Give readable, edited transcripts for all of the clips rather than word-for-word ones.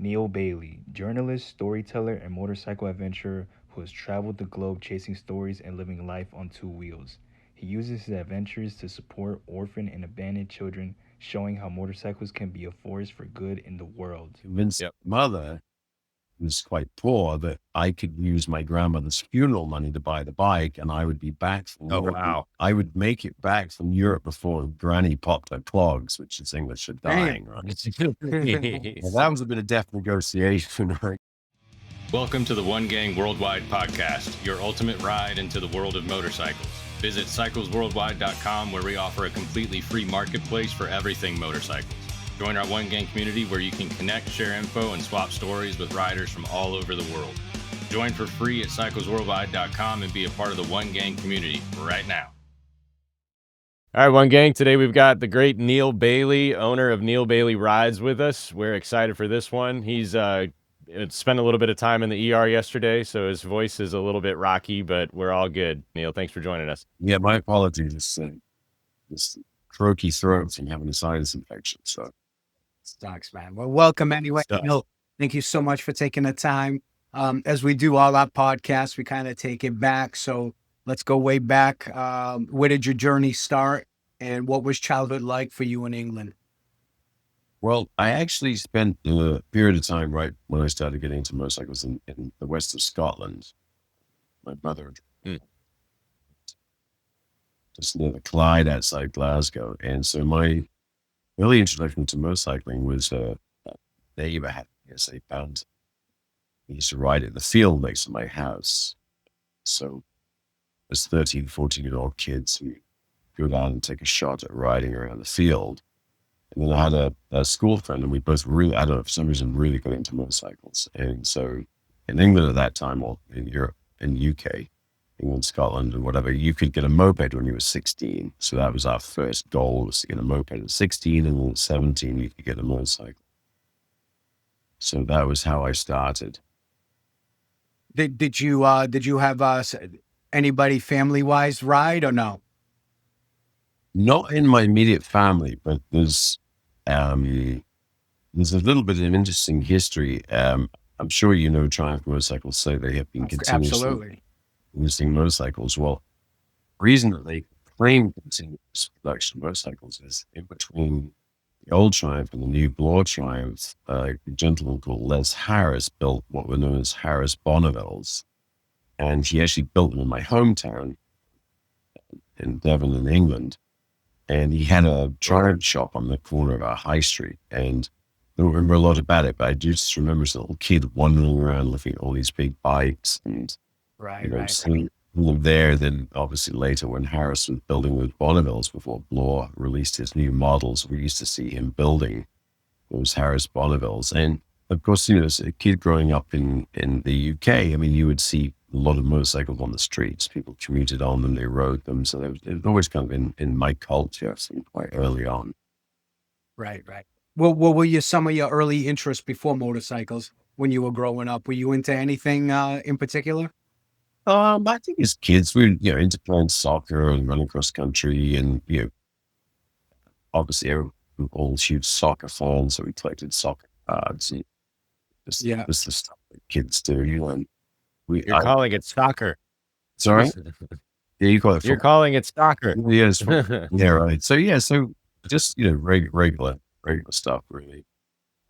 Neale Bayly, journalist, storyteller, and motorcycle adventurer who has traveled the globe chasing stories and living life on two wheels. He uses his adventures to support orphan and abandoned children, showing how motorcycles can be a force for good in the world. Convinced Yep. mother was quite poor that I could use my grandmother's funeral money to buy the bike, and I would be back from Oh, Europe. wow. I would make it back from Europe before Granny popped her clogs, which is English for dying, right? Well, that was a bit of death negotiation, right? Welcome to the One Gang Worldwide podcast, your ultimate ride into the world of motorcycles. Visit cyclesworldwide.com, where we offer a completely free marketplace for everything motorcycles. Join our One Gang community where you can connect, share info, and swap stories with riders from all over the world. Join for free at cyclesworldwide.com and be a part of the One Gang community right now. All right, One Gang, today we've got the great Neale Bayly, owner of Neale BaylyRides, with us. We're excited for this one. He's spent a little bit of time in the ER yesterday, so his voice is a little bit rocky, but we're all good. Neale, thanks for joining us. Yeah, my apologies. This croaky throat from having a sinus infection. So Sucks, man. Well, welcome anyway. Neale, thank you so much for taking the time. As we do all our podcasts, we kind of take it back. So let's go way back. Where did your journey start, and what was childhood like for you in England? well, I actually spent a period of time right when I started getting into motorcycles in the west of Scotland. My mother Mm. just near the Clyde outside Glasgow. And so my early introduction to motorcycling was a neighbor had, yes, they found, he used to ride in the field next to my house. So as 13, 14-year-old kids, we go down and take a shot at riding around the field. And then I had a school friend, and we both really, I don't know, for some reason, really got into motorcycles. And so in England at that time, or in Europe, in UK, England, Scotland, and whatever, you could get a moped when you were 16. So that was our first goal, was to get a moped at 16, and then at 17, you could get a motorcycle. So that was how I started. Did you have anybody family wise ride or no? Not in my immediate family, but there's a little bit of an interesting history. I'm sure you know Triumph motorcycles, so they have been continuously Absolutely. using motorcycles. Well, the reason that they claim continuous production of motorcycles is in between the old Triumph and the new Bloor Triumph, a gentleman called Les Harris built what were known as Harris Bonnevilles. And he actually built them in my hometown in Devon in England. And he had a Triumph shop on the corner of our high street. And I don't remember a lot about it, but I do just remember as a little kid wandering around looking at all these big bikes and Right. seeing them there. Then obviously later when Harris was building with Bonnevilles before Bloor released his new models, we used to see him building those Harris Bonnevilles. And of course, as a kid growing up in the UK, I mean, you would see a lot of motorcycles on the streets. People commuted on them, they rode them. So it was always kind of in my culture quite early on. Right. Well, what were some of your early interests before motorcycles when you were growing up? Were you into anything in particular? I think as kids, we were, into playing soccer and running cross country, and obviously we're all huge soccer fans, so we collected soccer cards and just the stuff that kids do. And You're calling it soccer. Sorry, yeah, you call it. You're calling it soccer. Yes, yeah, right. So just regular stuff, really.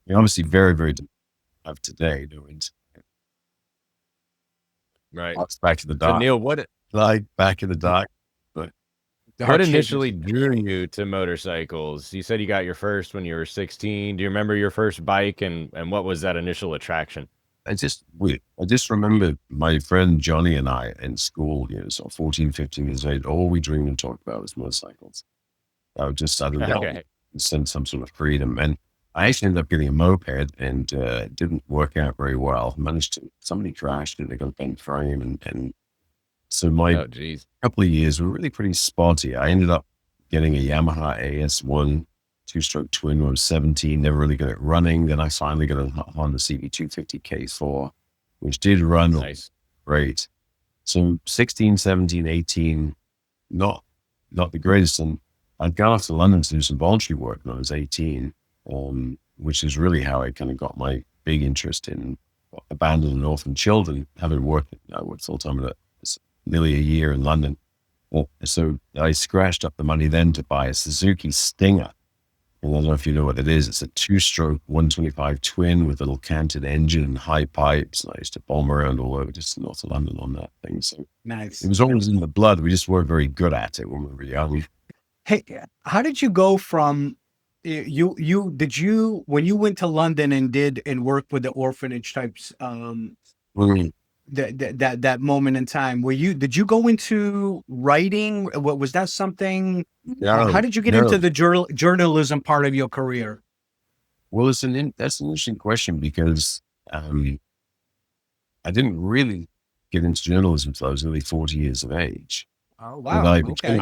Obviously, very very of today doing. Right. Back to the So dark. Neale, what Back in the dark. What initially drew you to motorcycles? You said you got your first when you were 16. Do you remember your first bike, and what was that initial attraction? I just remember my friend Johnny and I in school, so 14, 15 years old, all we dreamed and talked about was motorcycles. I would just suddenly sense some sort of freedom. And I actually ended up getting a moped, and it didn't work out very well. Somebody crashed and they got a bent frame. And so my couple of years were really pretty spotty. I ended up getting a Yamaha AS1 two-stroke twin when I was 17, never really got it running. Then I finally got a Honda CB250 K4, which did run great. So 16, 17, 18, not the greatest. And I'd gone off to London to do some voluntary work when I was 18, which is really how I kind of got my big interest in abandoned and orphan children, having worked full time at nearly a year in London. So I scratched up the money then to buy a Suzuki Stinger. And I don't know if you know what it is. It's a 2-stroke 125 twin with a little canted engine and high pipes. And I used to bomb around all over just north of London on that thing. So Nice. it was always in the blood. We just weren't very good at it when we were young. Hey, how did you go from when you went to London and worked with the orphanage types, that moment in time, did you go into writing? What was that something? How did you get into the journalism part of your career? Well, that's an interesting question because I didn't really get into journalism until I was nearly 40 years of age. Oh, wow. Okay.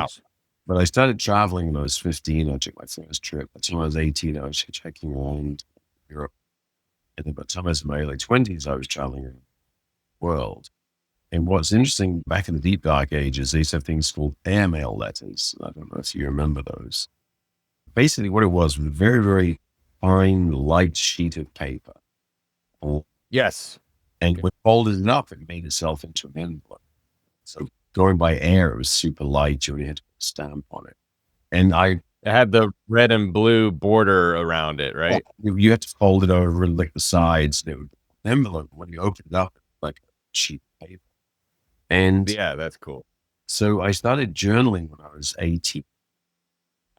But I started traveling when I was 15. I took my first trip. By the time I was 18, I was hitchhiking around Europe. And then by the time I was in my early 20s, I was traveling around the world. And what's interesting, back in the deep dark ages, they used to have things called airmail letters. I don't know if you remember those. Basically, what it was a very, very fine, light sheet of paper. Yes. And when folded it up, it made itself into an envelope. So going by air, it was super light. You only had to put a stamp on it. And it had the red and blue border around it, right? Well, you had to fold it over and lick the sides. And it would an envelope. When you open it up, like a sheet of paper. And yeah, that's cool. So I started journaling when I was 18.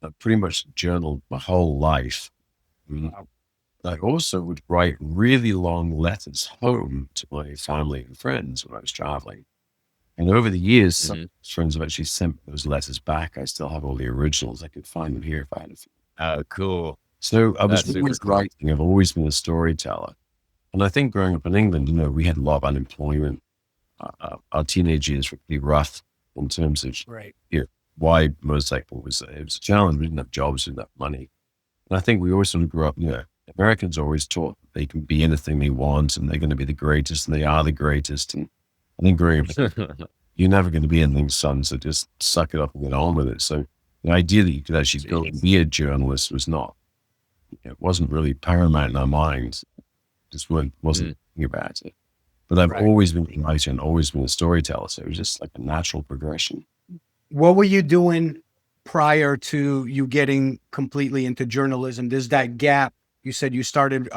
I pretty much journaled my whole life. Wow. I also would write really long letters home to my family and friends when I was traveling. And over the years, some friends have actually sent those letters back. I still have all the originals. I could find them here if I had a few. Oh, cool. So I was always writing. I've always been a storyteller. And I think growing up in England, we had a lot of unemployment. Our teenage years were pretty rough in terms of why motorcycle was it was a challenge. We didn't have jobs, we didn't have money. And I think we always sort of grew up, Americans are always taught that they can be anything they want and they're going to be the greatest and they are the greatest. And I think growing up, you're never going to be anything, son, so just suck it up and get on with it. So the idea that you could actually go and be a journalist was not, it wasn't really paramount in our minds. Just wasn't thinking about it. But I've always been a writer and always been a storyteller. So it was just like a natural progression. What were you doing prior to you getting completely into journalism? There's that gap. You said you started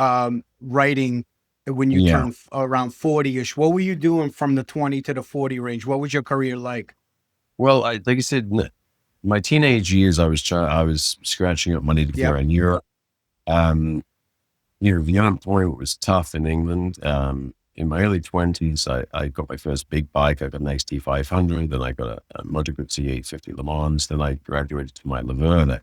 writing when you turned around 40-ish. What were you doing from the 20 to the 40 range? What was your career like? Well, like I said, my teenage years, I was scratching up money to get around Europe. The unemployment was tough in England. In my early 20s, I got my first big bike. I got an XT500, then I got a Moto Guzzi 850 Le Mans, then I graduated to my Laverna.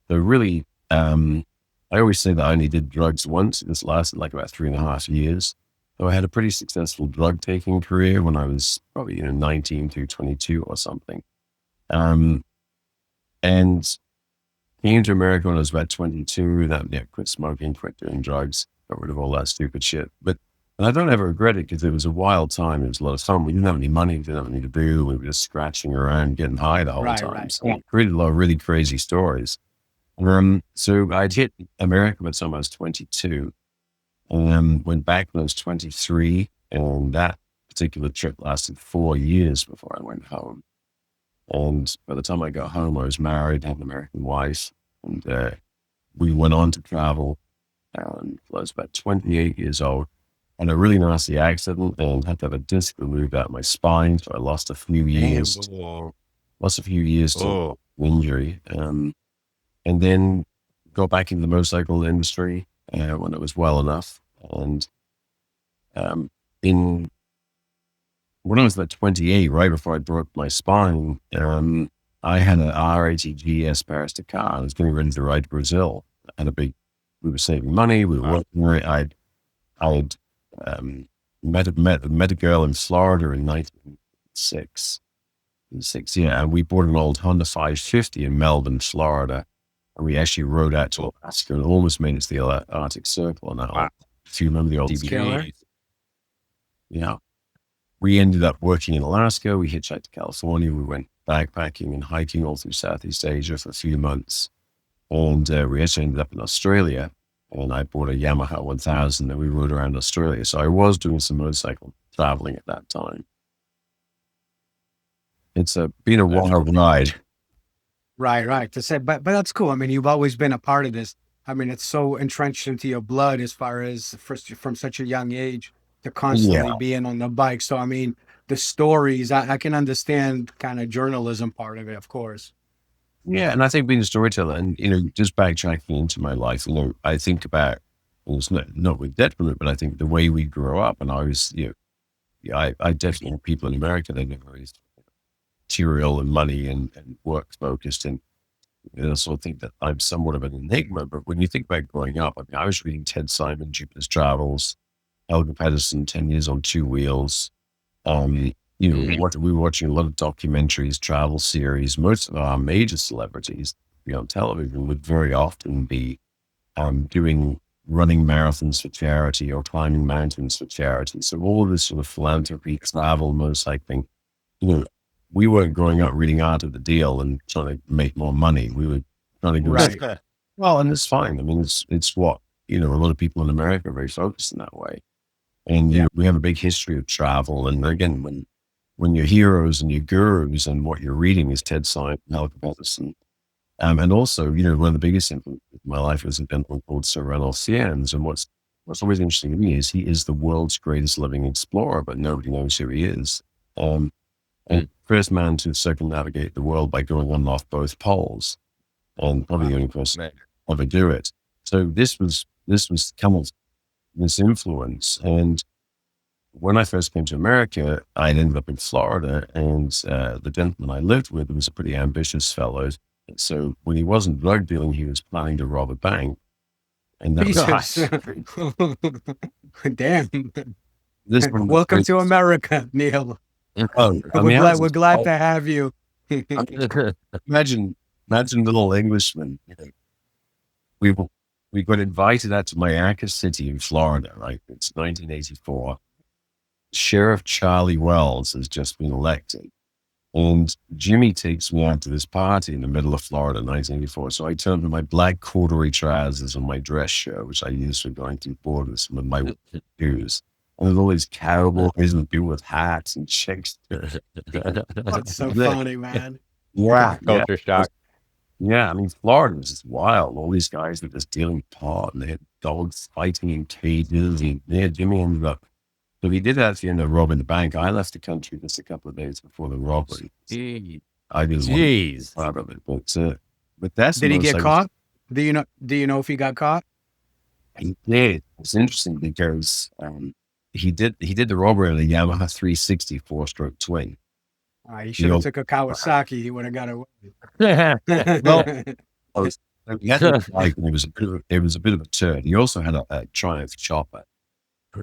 So really, I always say that I only did drugs once. This lasted like about 3.5 years. So I had a pretty successful drug taking career when I was probably 19 through 22 or something. And came to America when I was about 22. Quit smoking, quit doing drugs, got rid of all that stupid shit. And I don't ever regret it because it was a wild time. It was a lot of fun. We didn't have any money. We didn't have anything to do. We were just scratching around, getting high the whole time. Right. So I created a lot of really crazy stories. So I'd hit America by the time I was 22. And went back when I was 23. And that particular trip lasted 4 years before I went home. And by the time I got home, I was married, had an American wife. And we went on to travel. And I was about 28 years old. And a really nasty accident and had to have a disc removed out of my spine. So I lost a few years. To injury. And then got back in the motorcycle industry when it was well enough. And when I was about 28, right before I broke my spine, I had an R80 Paris Dakar. I was getting ready to ride to Brazil. We were saving money. We were working. I'd met a girl in Florida in 1996. And we bought an old Honda 550 in Melbourne, Florida, and we actually rode out to Alaska and almost made it to the Arctic Circle. And if you remember the old DVD, we ended up working in Alaska. We hitchhiked to California. We went backpacking and hiking all through Southeast Asia for a few months, and we actually ended up in Australia. and I bought a Yamaha 1000 and we rode around Australia. So I was doing some motorcycle traveling at that time. It's been a wild ride. Right. To say, but that's cool. I mean, you've always been a part of this. I mean, it's so entrenched into your blood as far as first from such a young age to constantly Yeah. being on the bike. So, I mean, the stories, I can understand kind of journalism part of it, of course. Yeah. And I think being a storyteller and, just backtracking into my life, I think about, well, it's not with detriment, but I think the way we grew up, and I was, I definitely have people in America that are very material and money and work focused. And I also think that I'm somewhat of an enigma. But when you think about growing up, I mean, I was reading Ted Simon, Jupiter's Travels, Helga Pedersen, 10 Years on Two Wheels. We were watching a lot of documentaries, travel series. Most of our major celebrities be on television would very often be doing running marathons for charity or climbing mountains for charity. So all of this sort of philanthropy, travel, motorcycling, we weren't growing up reading Art of the Deal and trying to make more money. We were trying to go, Right. well, and it's fine. I mean, it's what, a lot of people in America are very focused in that way. And we have a big history of travel. And again, when your heroes and your gurus and what you're reading is Ted Simon, Helga Pedersen. And also, one of the biggest influences in my life was a gentleman called Sir Ranulph Fiennes. And what's always interesting to me is he is the world's greatest living explorer, but nobody knows who he is. And first man to circumnavigate the world by going on and off both poles, and probably the only person to ever do it. So this was this influence. And when I first came to America, I ended up in Florida, and the gentleman I lived with was a pretty ambitious fellow. So when he wasn't drug dealing, he was planning to rob a bank. And that Jesus. Damn. Welcome to America, Neale. Oh, we're glad to have you. Imagine little Englishmen. We got invited out to Mayaca City in Florida, right? It's 1984. Sheriff Charlie Wells has just been elected. And Jimmy takes me out to this party in the middle of Florida, 1984. So I turned to my black corduroy trousers and my dress shirt, which I used for going through borders, with my shoes. And there's all these cowboys and people with hats and chicks. That's so funny, man. Yeah. Culture shock. Yeah, I mean, Florida was just wild. All these guys were just dealing pot, and they had dogs fighting in cages. And Jimmy ended up. So he did actually end up robbing the bank. I left the country just a couple of days before the robbery. I didn't want to be part of it, but that's. Did he get caught? Do you know if he got caught? He did. It's interesting because he did the robbery on a Yamaha 360 4-stroke twin. He should have took a Kawasaki. He would have got away. Well, it was a bit of a turn. He also had a Triumph chopper.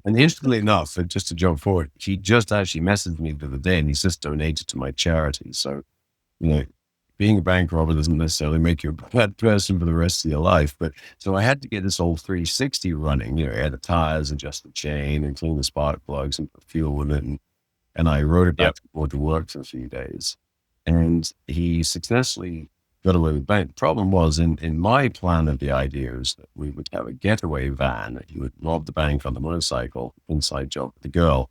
And interestingly enough, just to jump forward, he just actually messaged me the other day, and he's just donated to my charity. So, being a bank robber doesn't necessarily make you a bad person for the rest of your life. But so I had to get this old 360 running. Add the tires, adjust the chain, and clean the spark plugs and put fuel in it. And I rode it back to work for a few days. And he successfully got away with the bank. The problem was, in my plan of the idea is that we would have a getaway van. He would rob the bank on the motorcycle, inside job with the girl,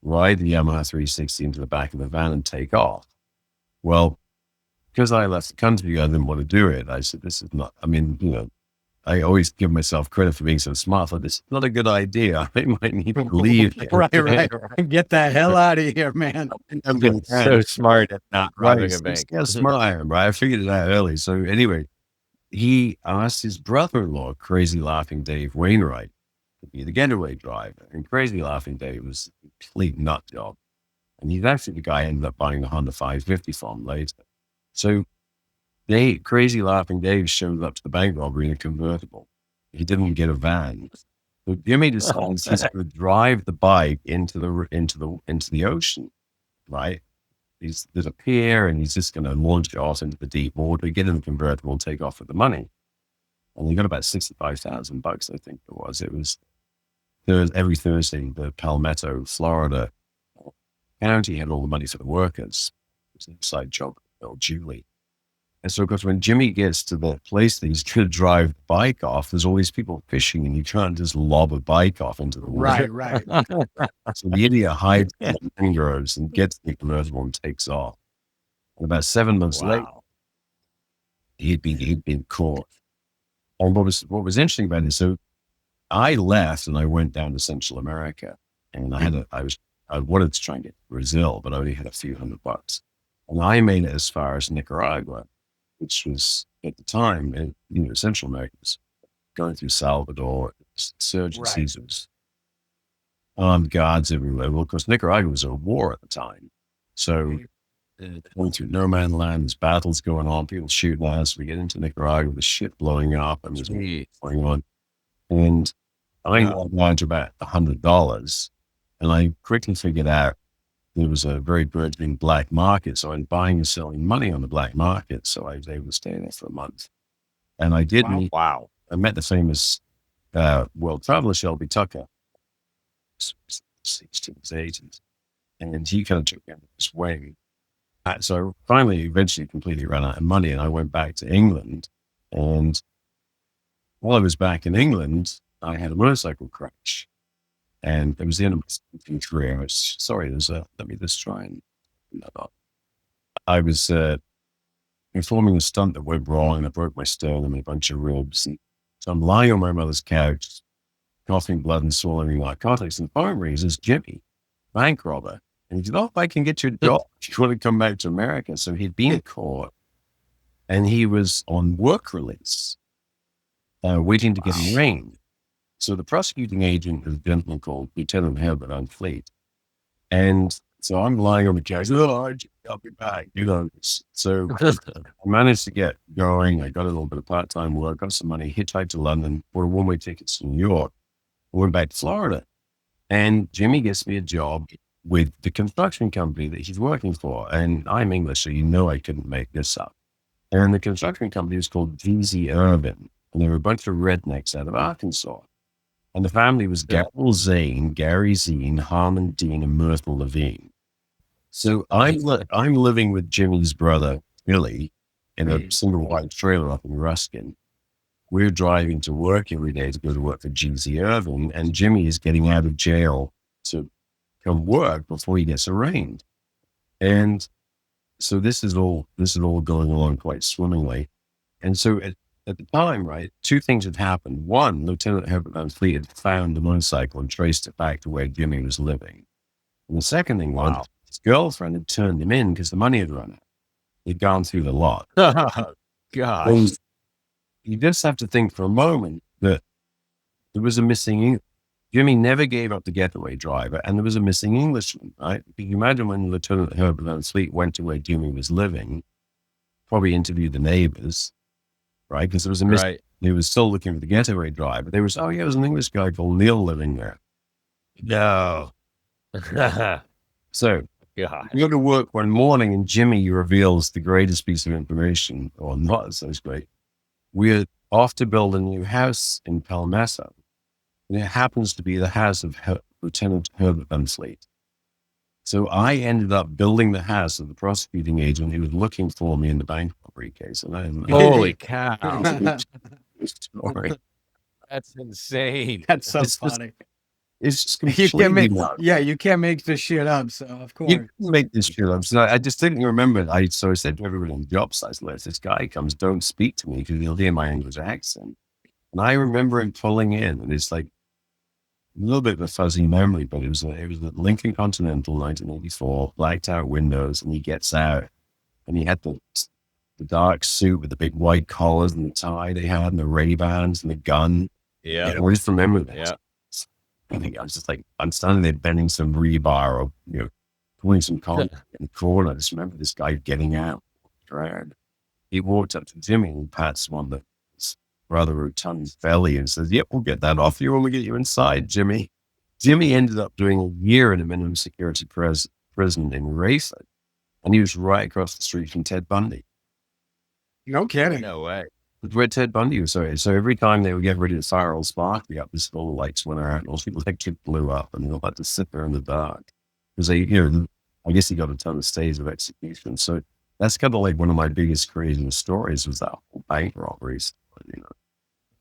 ride the Yamaha 360 into the back of the van and take off. Well, because I left the country, I didn't want to do it. I said, this is not, I always give myself credit for being so smart. But this is not a good idea. I might need to leave. Right. Get the hell out of here, man. I'm so smart at not robbing a bank. Yeah, smart I am, right? I figured it out early. So anyway, he asked his brother-in-law, Crazy Laughing Dave Wainwright, to be the getaway driver. And Crazy Laughing Dave was a complete nut job. And he's actually the guy I ended up buying the Honda 550 from later. So Crazy Laughing Dave showed up to the bank robbery in a convertible. He didn't get a van. So Jimmy decides he's going to drive the bike into the ocean, right? There's a pier, and he's just going to launch it off into the deep water, get in the convertible, and take off with the money. And he got about $65,000, I think it was. It was every Thursday, the Palmetto, Florida county had all the money for the workers. It was an inside job with Bill Julie. And so, of course, when Jimmy gets to the place that he's going to drive the bike off, there's all these people fishing, and you can't just lob a bike off into the water. Right. So the idiot hides in the mangroves and gets the convertible and takes off. And about 7 months later, he'd been caught. And what was interesting about it, so I left and I went down to Central America, and I wanted to try and get to Brazil, but I only had a few $100. And I made it as far as Nicaragua, which was at the time, Central America was going through Salvador, insurgencies, was armed guards everywhere. Well, of course, Nicaragua was at war at the time. So going through no man's land, there's battles going on, people shooting at us. We get into Nicaragua, the shit blowing up, and there's going on. And I got down to about $100, and I quickly figured out there was a very burgeoning black market. So I'm buying and selling money on the black market. So I was able to stay there for a month. And I did meet, I met the famous world traveler, Shelby Tucker, 60s, 80s. And he kind of took me under his wing. So I finally, eventually completely ran out of money, and I went back to England. And while I was back in England, I had a motorcycle crash. And it was the end of my speaking career. Let me just try and, I was performing a stunt that went wrong, and I broke my sternum and a bunch of ribs. And so I'm lying on my mother's couch, coughing blood and swallowing narcotics. And the phone rings, it's Jimmy, bank robber. And he said, "Oh, I can get you a job if you want to come back to America." So he'd been caught, and he was on work release, waiting to get arraigned. So the prosecuting agent is a gentleman called Lieutenant Herbert Van Fleet. And so I'm lying on the couch, I'll be back, So I managed to get going. I got a little bit of part-time work, got some money, hitchhiked to London, bought one-way tickets to New York, went back to Florida. And Jimmy gets me a job with the construction company that he's working for. And I'm English, so I couldn't make this up. And the construction company was called GZ Irvin. And there were a bunch of rednecks out of Arkansas. And the family was Gary Zane, Harmon Dean, and Myrtle Levine. So I'm living with Jimmy's brother, Billy, in a single wide trailer up in Ruskin. We're driving to work every day to go to work for GZ Irvin, and Jimmy is getting out of jail to come work before he gets arraigned. And so this is all going along quite swimmingly. And so at the time, right, two things had happened. One, Lieutenant Herbert Van Fleet had found the motorcycle and traced it back to where Jimmy was living. And the second thing was his girlfriend had turned him in because the money had run out. He'd gone through the lot. God. And you just have to think for a moment that there was a missing. Jimmy never gave up the getaway driver, and there was a missing Englishman, right? You can imagine when Lieutenant Herbert Van Fleet went to where Jimmy was living, probably interviewed the neighbors, right? Because there was a missing. Right. He was still looking for the getaway driver. There was, there was an English guy called Neale living there. No. So you go to work one morning, and Jimmy reveals the greatest piece of information, or not so great. We're off to build a new house in Palmessa. And it happens to be the house of Lieutenant Herbert Van Fleet. So I ended up building the house of the prosecuting agent who was looking for me in the bank robbery case. And holy cow. Story. That's insane. That's so funny. It's just completely nuts. You can't make this shit up. So of course you can make this shit up. So I just didn't remember. So I said to everyone on the job site, this guy comes, don't speak to me because he'll hear my English accent. And I remember him pulling in, and it's like a little bit of a fuzzy memory, but it was a Lincoln Continental 1984, blacked out windows, and he gets out, and he had the dark suit with the big white collars and the tie they had, and the Ray-Bans and the gun. Yeah. I just remember that. Yeah. I think I was just like, I'm standing there bending some rebar or, pulling some concrete in the corner. I just remember this guy getting out. He walked up to Jimmy and pats one of the rather rotund belly and says, "Yep, we'll get that off you when we get you inside, Jimmy." Jimmy ended up doing a year in a minimum security prison in Rayford, and he was right across the street from Ted Bundy. No kidding. No way. Where Ted Bundy was. So every time they would get ready to fire old sparkly up, this all the lights went out, and all people actually blew up, and they'll have to sit there in the dark because they, I guess he got a ton of stays of execution. So that's kind of like one of my biggest crazy stories was that whole bank robberies. You know,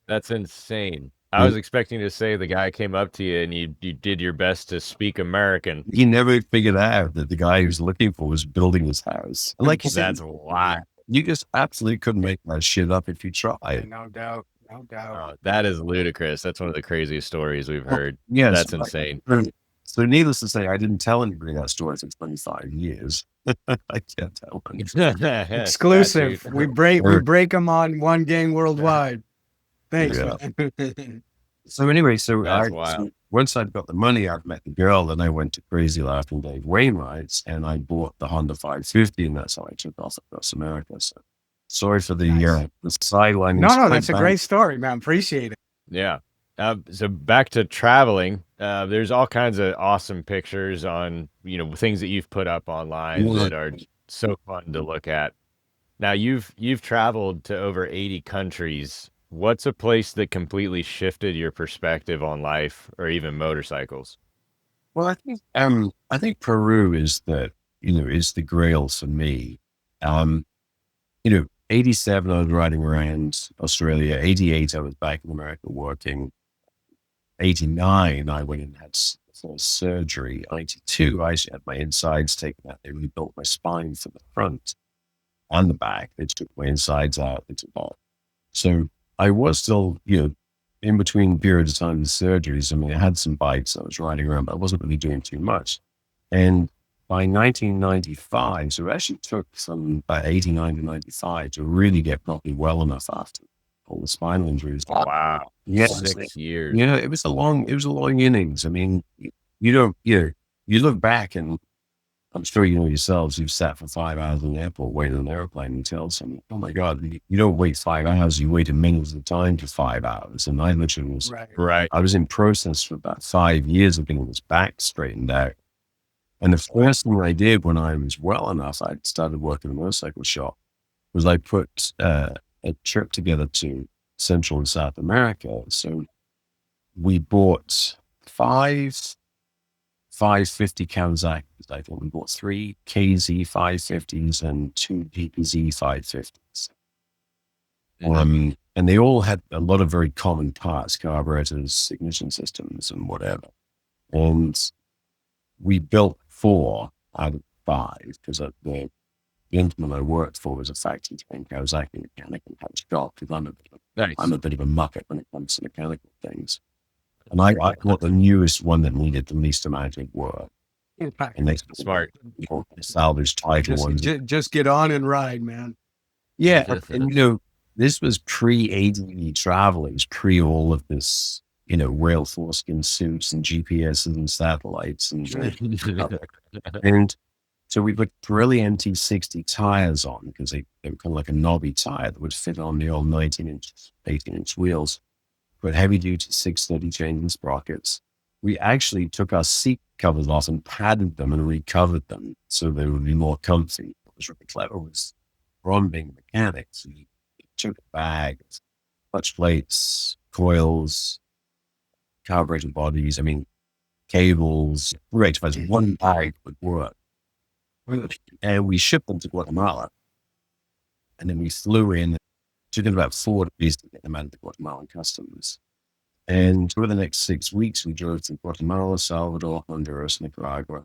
That's insane. I was expecting to say the guy came up to you and you did your best to speak American. he never figured out that the guy he was looking for was building his house. And like you said, That's wild. you just absolutely couldn't make that shit up if you tried. No doubt. No doubt. Oh, that is ludicrous. That's one of the craziest stories we've heard. Yes, That's insane. So needless to say, I didn't tell anybody that story for 25 years. I can't tell them. Exclusive. Statute. We break them on One Gang Worldwide. Thanks. Yeah. Man. So anyway, That's wild. once I'd got the money, I'd met the girl, and I went to Crazy Laughing Dave Wainwright's, and I bought the Honda 550, and that's how I took off across America. So sorry for the sideline. No, that's a great story, man. Appreciate it. Yeah. So back to traveling, there's all kinds of awesome pictures on, things that you've put up online that are so fun to look at. Now you've traveled to over 80 countries. What's a place that completely shifted your perspective on life or even motorcycles? Well, I think Peru is the grail for me. 87 I was riding around Australia. 88 I was back in America working. 89 I went and had full surgery. 92 I actually had my insides taken out. They rebuilt my spine from the front and the back. They took my insides out. They took off. So I was still, in between periods of time and surgeries. I mean, I had some bikes I was riding around, but I wasn't really doing too much. And by 1995, so it actually took about 89 to 95 to really get properly well enough after all the spinal injuries. Wow. Yes. 6 years. Yeah, it was a long innings. I mean, you look back and I'm sure you know yourselves, you've sat for 5 hours in the airport waiting on an airplane and tell someone, oh my God, you don't wait 5 hours, you wait a minute at a time for 5 hours. And I literally was, Right. I was in process for about 5 years of getting this back straightened out. And the first thing I did when I was well enough, I started working in a motorcycle shop, was I put a trip together to Central and South America. So we bought 550 Kawasaki's. I think we bought 3 KZ 550s and 2 DPZ 550s. And they all had a lot of very common parts, carburetors, ignition systems, and whatever. And we built 4 out of 5 because the gentleman I worked for was a factory trained Kawasaki mechanic and had a shop because I'm a bit of a muppet when it comes to mechanical things. And I bought the newest one that needed the least amount of work. And they Smart. salvage title ones. Just get on and ride, man. Yeah. And this was pre-ADV travel. It was pre all of this, whale foreskin suits and GPSs and satellites. And so we put Pirelli MT60 tires on because they were kind of like a knobby tire that would fit on the old 19-inch, 18-inch wheels. Put heavy-duty 630 chains and sprockets. We actually took our seat covers off and padded them and recovered them so they would be more comfy. What was really clever was Ron being mechanics. We took a bag, clutch plates, coils, carburetor bodies, cables, rectifiers. One bag would work. And we shipped them to Guatemala. And then we flew in. It took about 4 days to get them out of the Guatemalan customs. And over the next 6 weeks, we drove to Guatemala, Salvador, Honduras, Nicaragua,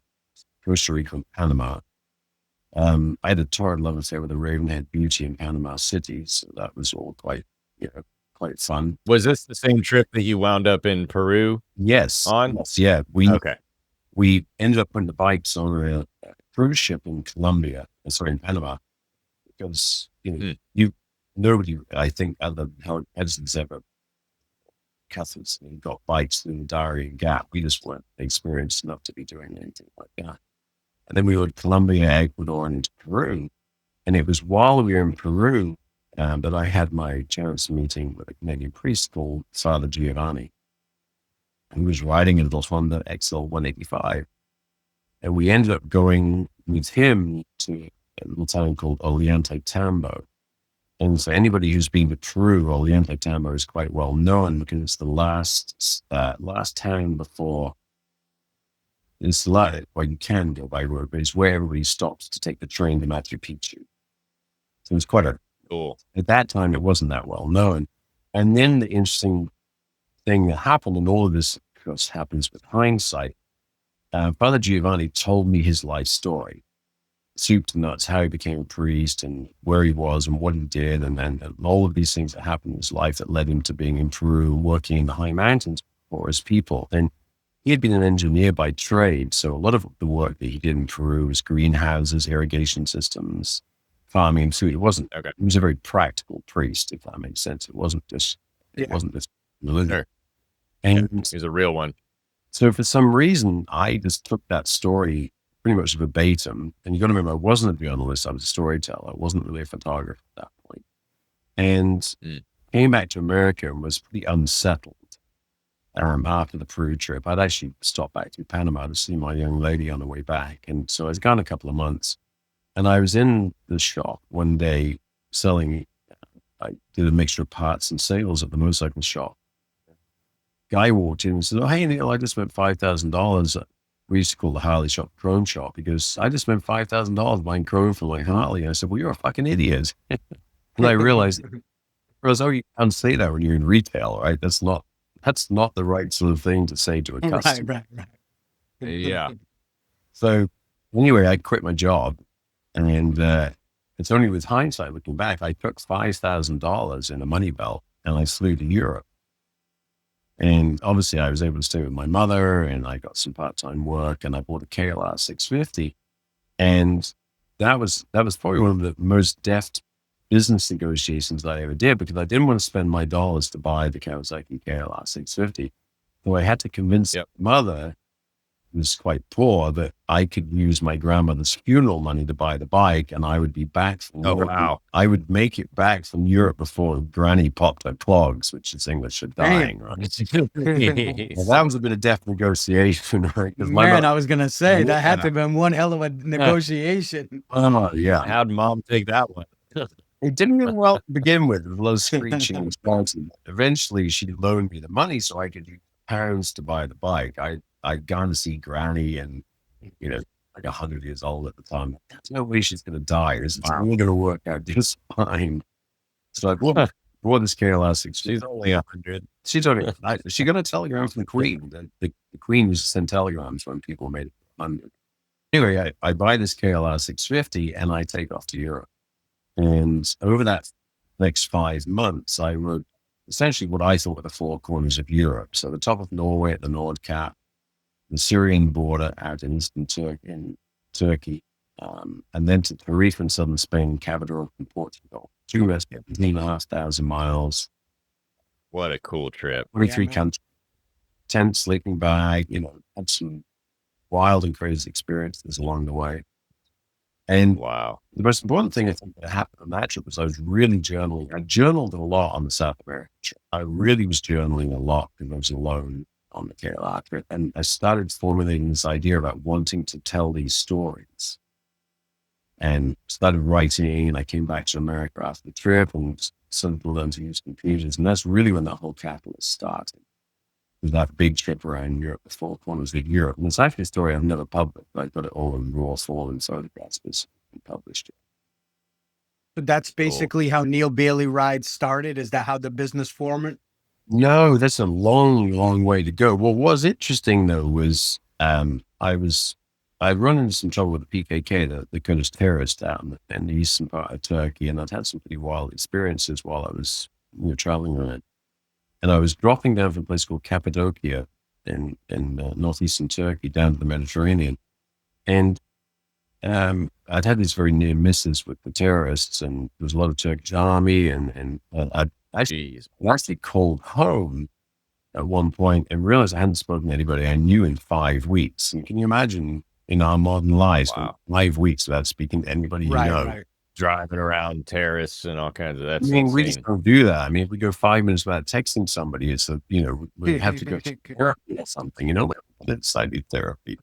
Costa Rica, and Panama. I had a torrid love affair with a Ravenhead beauty in Panama City, so that was all quite fun. Was this the same trip that you wound up in Peru? Yes. On? Yes, yeah. Okay. We ended up putting the bikes on a cruise ship in in Panama, because nobody, I think, other than Howard Edison's ever cut us and got bikes through the Darien Gap. We just weren't experienced enough to be doing anything like that. And then we were to Colombia, Ecuador, and into Peru. And it was while we were in Peru that I had my chance meeting with a Canadian priest called Father Giovanni, who was riding a little Honda XL 185. And we ended up going with him to a little town called Ollantaytambo. And for anybody who's been to Peru, Ollantaytambo is quite well known because it's the last town before. It's the last, well, you can go by road, but it's where everybody stops to take the train to Machu Picchu. So it was quite Cool. at that time, it wasn't that well known. And then the interesting thing that happened, and all of this, of course, happens with hindsight. Father Giovanni told me his life story, soup to nuts, how he became a priest and where he was and what he did, and all of these things that happened in his life that led him to being in Peru and working in the high mountains for his people. And he had been an engineer by trade, so a lot of the work that he did in Peru was greenhouses, irrigation systems, farming. So it wasn't. Okay. He was a very practical priest, if that makes sense. It wasn't just. It wasn't just religion. Sure. And He's a real one. so for some reason, I just took that story pretty much verbatim. And you got to remember, I wasn't a journalist. I was a storyteller. I wasn't really a photographer at that point. And came back to America and was pretty unsettled after the Peru trip. I'd actually stopped back to Panama to see my young lady on the way back. And so I was gone a couple of months. And I was in the shop one day selling, I did a mixture of parts and sales at the motorcycle shop. Guy walked in and said, "Oh, hey, Neale, I just spent $5,000. We used to call the Harley shop Chrome Shop because I just spent $5,000 buying chrome for my Harley." And I said, "Well, you're a fucking idiot." And I realized, oh, you can't say that when you're in retail, right? That's not the right sort of thing to say to a customer. Right. Yeah. So anyway, I quit my job, and it's only with hindsight looking back, I took $5,000 in a money belt and I flew to Europe. And obviously I was able to stay with my mother, and I got some part-time work, and I bought a KLR 650. And that was probably one of the most deft business negotiations that I ever did, because I didn't want to spend my dollars to buy the Kawasaki KLR 650. So I had to convince my mother, who was quite poor, that I could use my grandmother's funeral money to buy the bike, and I would be back from Europe. Wow. I would make it back from Europe before Granny popped her clogs, which is English for dying, right? Well, that was a bit of deft negotiation, right? Man, I was going to say, that had to have been one hell of a negotiation. Oh, yeah. How'd mom take that one? It didn't go well to begin with. It was a lot of screeching and sponsoring. Eventually, she loaned me the money so I could use pounds to buy the bike. I'd gone to see Granny, and, like 100 years old at the time. There's no way she's going to die. It's all going to work out just fine. So I bought this KLR 650. She's only 100. She's only, she got a telegram from the Queen. The Queen used to send telegrams when people made it 100. Anyway, I buy this KLR 650 and I take off to Europe. And over that next 5 months, I rode essentially what I thought were the 4 corners of Europe. So the top of Norway at the Nord Cap, the Syrian border out in eastern Turkey, and then to Tenerife in southern Spain, Cavador in Portugal. 17,500 miles. What a cool trip. 23 countries, tent, sleeping bag, had some wild and crazy experiences along the way. And wow, the most important thing I think that happened on that trip was I was really journaling. I journaled a lot on the South American trip. I really was journaling a lot because I was alone on the KLR trip. And I started formulating this idea about wanting to tell these stories. And started writing, and I came back to America after the trip and started to learn to use computers. And that's really when that whole catalyst started. It was that big trip around Europe, the 4 corners of Europe. And it's actually a story I've never published. I got it all in raw form and photographs and published it. So that's basically how Neale BaylyRides started. Is that how the business formed? No, that's a long, long way to go. What was interesting though was I'd run into some trouble with the PKK, the Kurdish terrorists out in the eastern part of Turkey, and I'd had some pretty wild experiences while I was traveling around. And I was dropping down from a place called Cappadocia in northeastern Turkey down to the Mediterranean. And I'd had these very near misses with the terrorists, and there was a lot of Turkish army, and I'd actually called home at one point and realized I hadn't spoken to anybody I knew in 5 weeks. And can you imagine in our modern lives, 5 weeks without speaking to anybody you know? Right. Driving around terrorists and all kinds of that. We just don't do that. I mean, if we go 5 minutes without texting somebody, it's we have to go to therapy or something, it's slightly therapy.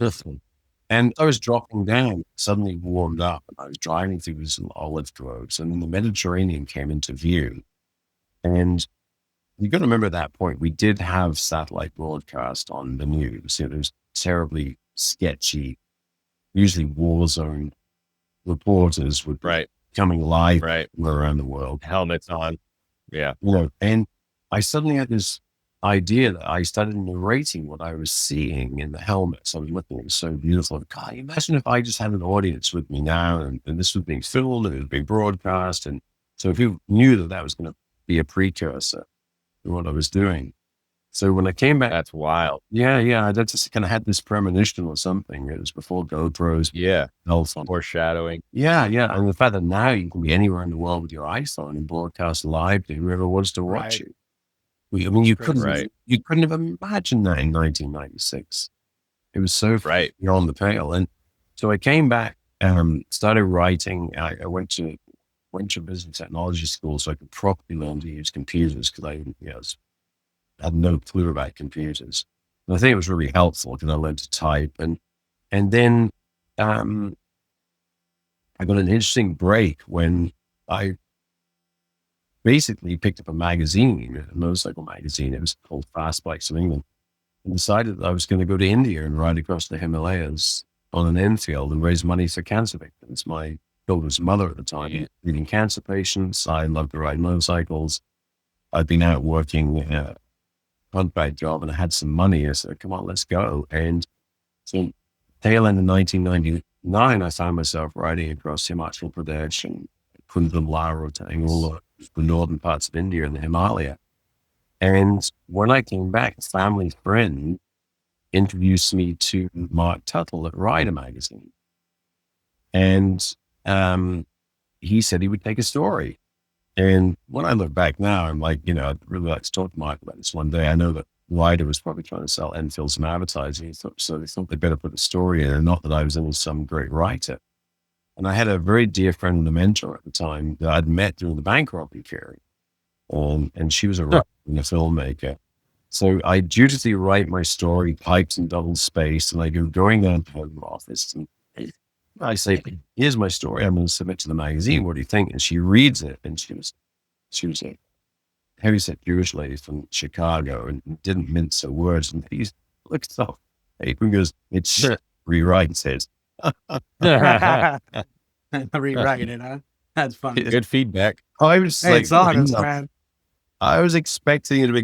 And I was dropping down, suddenly warmed up, and I was driving through some olive groves, and then the Mediterranean came into view. And you got to remember at that point, we did have satellite broadcast on the news. It was terribly sketchy, usually war zone reporters would coming alive Right. around the world. Helmets on. Yeah. And I suddenly had this idea that I started narrating what I was seeing in the helmets. I was looking, it was so beautiful. God, imagine if I just had an audience with me now, and this was being filmed and it was being broadcast. And so if you knew that was going to be a precursor to what I was doing. So when I came back, That's wild. I just kind of had this premonition or something. It was before GoPros. Yeah. Cell Foreshadowing. Yeah. And the fact that now you can be anywhere in the world with your iPhone and broadcast live to whoever wants to watch you. I mean, you couldn't have imagined that in 1996. It was so beyond the pale. And so I came back, started writing. I went to business technology school so I could properly learn to use computers, because I had no clue about computers. And I think it was really helpful because I learned to type. And then I got an interesting break when I basically picked up a magazine, a motorcycle magazine. It was called Fast Bikes of England, and decided that I was going to go to India and ride across the Himalayas on an Enfield and raise money for cancer victims. My children's mother at the time, treating cancer patients. I loved to ride motorcycles. I'd been out working a contract job and I had some money. I said, come on, let's go. And so tail end of 1999, I found myself riding across Himachal Pradesh and Kundla, Rotang, all the northern parts of India and the Himalaya. And when I came back, a family friend introduced me to Mark Tuttle at Rider magazine. And he said he would take a story. And when I look back now, I'm like, I'd really like to talk to Mark about this one day. I know that Rider was probably trying to sell Enfield some advertising, so they thought they better put a story in, and not that I was any some great writer. And I had a very dear friend and a mentor at the time that I'd met during the bank robbery period. And she was a writer and a filmmaker. So I dutifully write my story, piped in double space, and I go going down to her office and I say, here's my story. I'm going to submit to the magazine. What do you think? And she reads it, and she was a heavyset Jewish lady from Chicago and didn't mince her words. And he looks off paper and goes, it's rewrite, and says, rewrite it, huh? That's funny. Good feedback. I was it's honest, man. I was expecting it to be,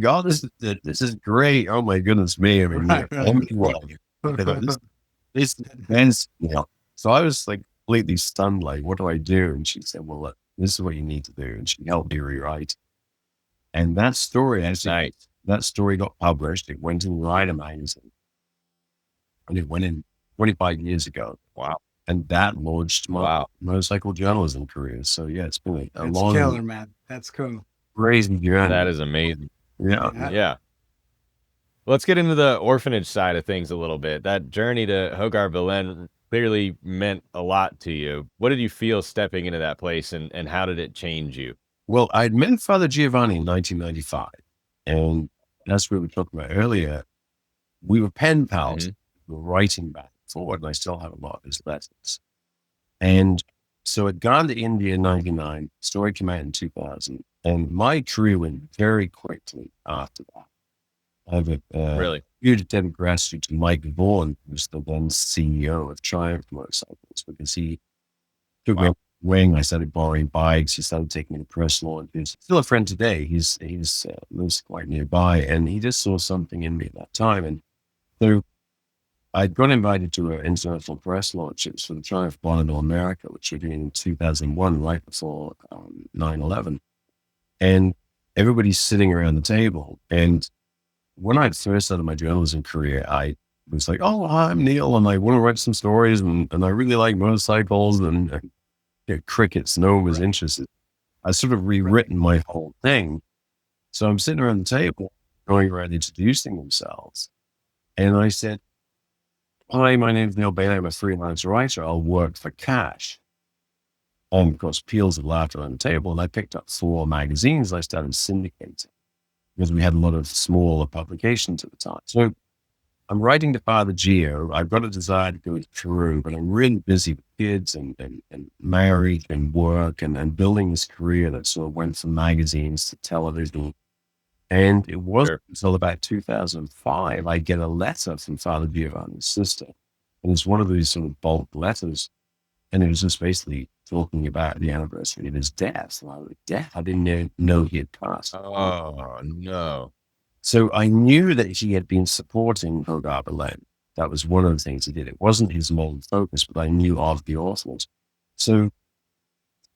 this is great. Oh my goodness me. I mean, this events, So I was like completely stunned, like, what do I do? And she said, well, look, this is what you need to do. And she helped me rewrite. And that story, that story got published. It went in Rider magazine. And it went in 25 years ago. Wow. And that launched my motorcycle journalism career. So yeah, it's been a long, killer, man. That's cool. Crazy journey. That is amazing. Yeah. Let's get into the orphanage side of things a little bit. That journey to Hogar Belen clearly meant a lot to you. What did you feel stepping into that place, and how did it change you? Well, I'd met Father Giovanni in 1995. And as we were talking about earlier, we were pen pals. We were writing back and forward, and I still have a lot of his letters. And so I'd gone to India in 99, story came out in 2000, and my career went very quickly after that. I have a huge debt of gratitude to Mike Vaughan, who's the then CEO of Triumph Motorcycles, because he took me wing. I started borrowing bikes. He started taking me to press launches. Still a friend today. He's lives quite nearby, and he just saw something in me at that time. And so I got invited to an international press launch. It was for the Triumph Bonneville America, which we did in 2001, right before 9/11. And everybody's sitting around the table. And when I first started my journalism career, I was like, oh, I'm Neale, and I want to write some stories, and I really like motorcycles and crickets. No one was interested. I sort of rewritten my whole thing. So I'm sitting around the table, going around introducing themselves. And I said, hi, my name's Neale Bayly. I'm a freelance writer. I'll work for cash. And of course, peals of laughter on the table. And I picked up 4 magazines. I started syndicating because we had a lot of smaller publications at the time. So I'm writing to Father Gio. I've got a desire to go to Peru, but I'm really busy with kids and married and work and building this career that sort of went from magazines to television. And it wasn't until about 2005, I get a letter from Father Giovanni's sister. And it's one of these sort of bulk letters. And it was just basically talking about the anniversary of his death. And I was like, death? I didn't know he had passed. Oh, no. So I knew that he had been supporting Robbery. That was one of the things he did. It wasn't his main focus, but I knew of the orphanage. So,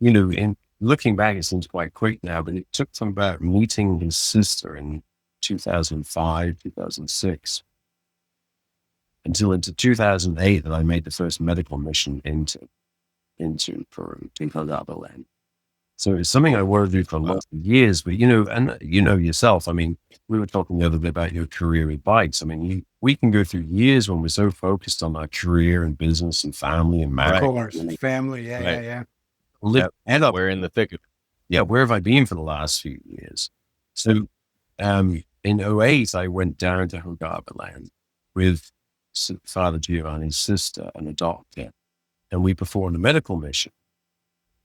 in looking back, it seems quite quick now, but it took from about meeting his sister in 2005, 2006, until into 2008 that I made the first medical mission into Peru, in Robbery. So it's something I wanted to do for lots of years, but and yourself, I mean, we were talking the other bit about your career with bikes. I mean, we can go through years when we're so focused on our career and business and family and marriage. Of course, family. Yeah. We're in the thick of it. Yeah, where have I been for the last few years? So in 2008, I went down to Robbery with Father Giovanni's sister and a doctor, and we performed a medical mission.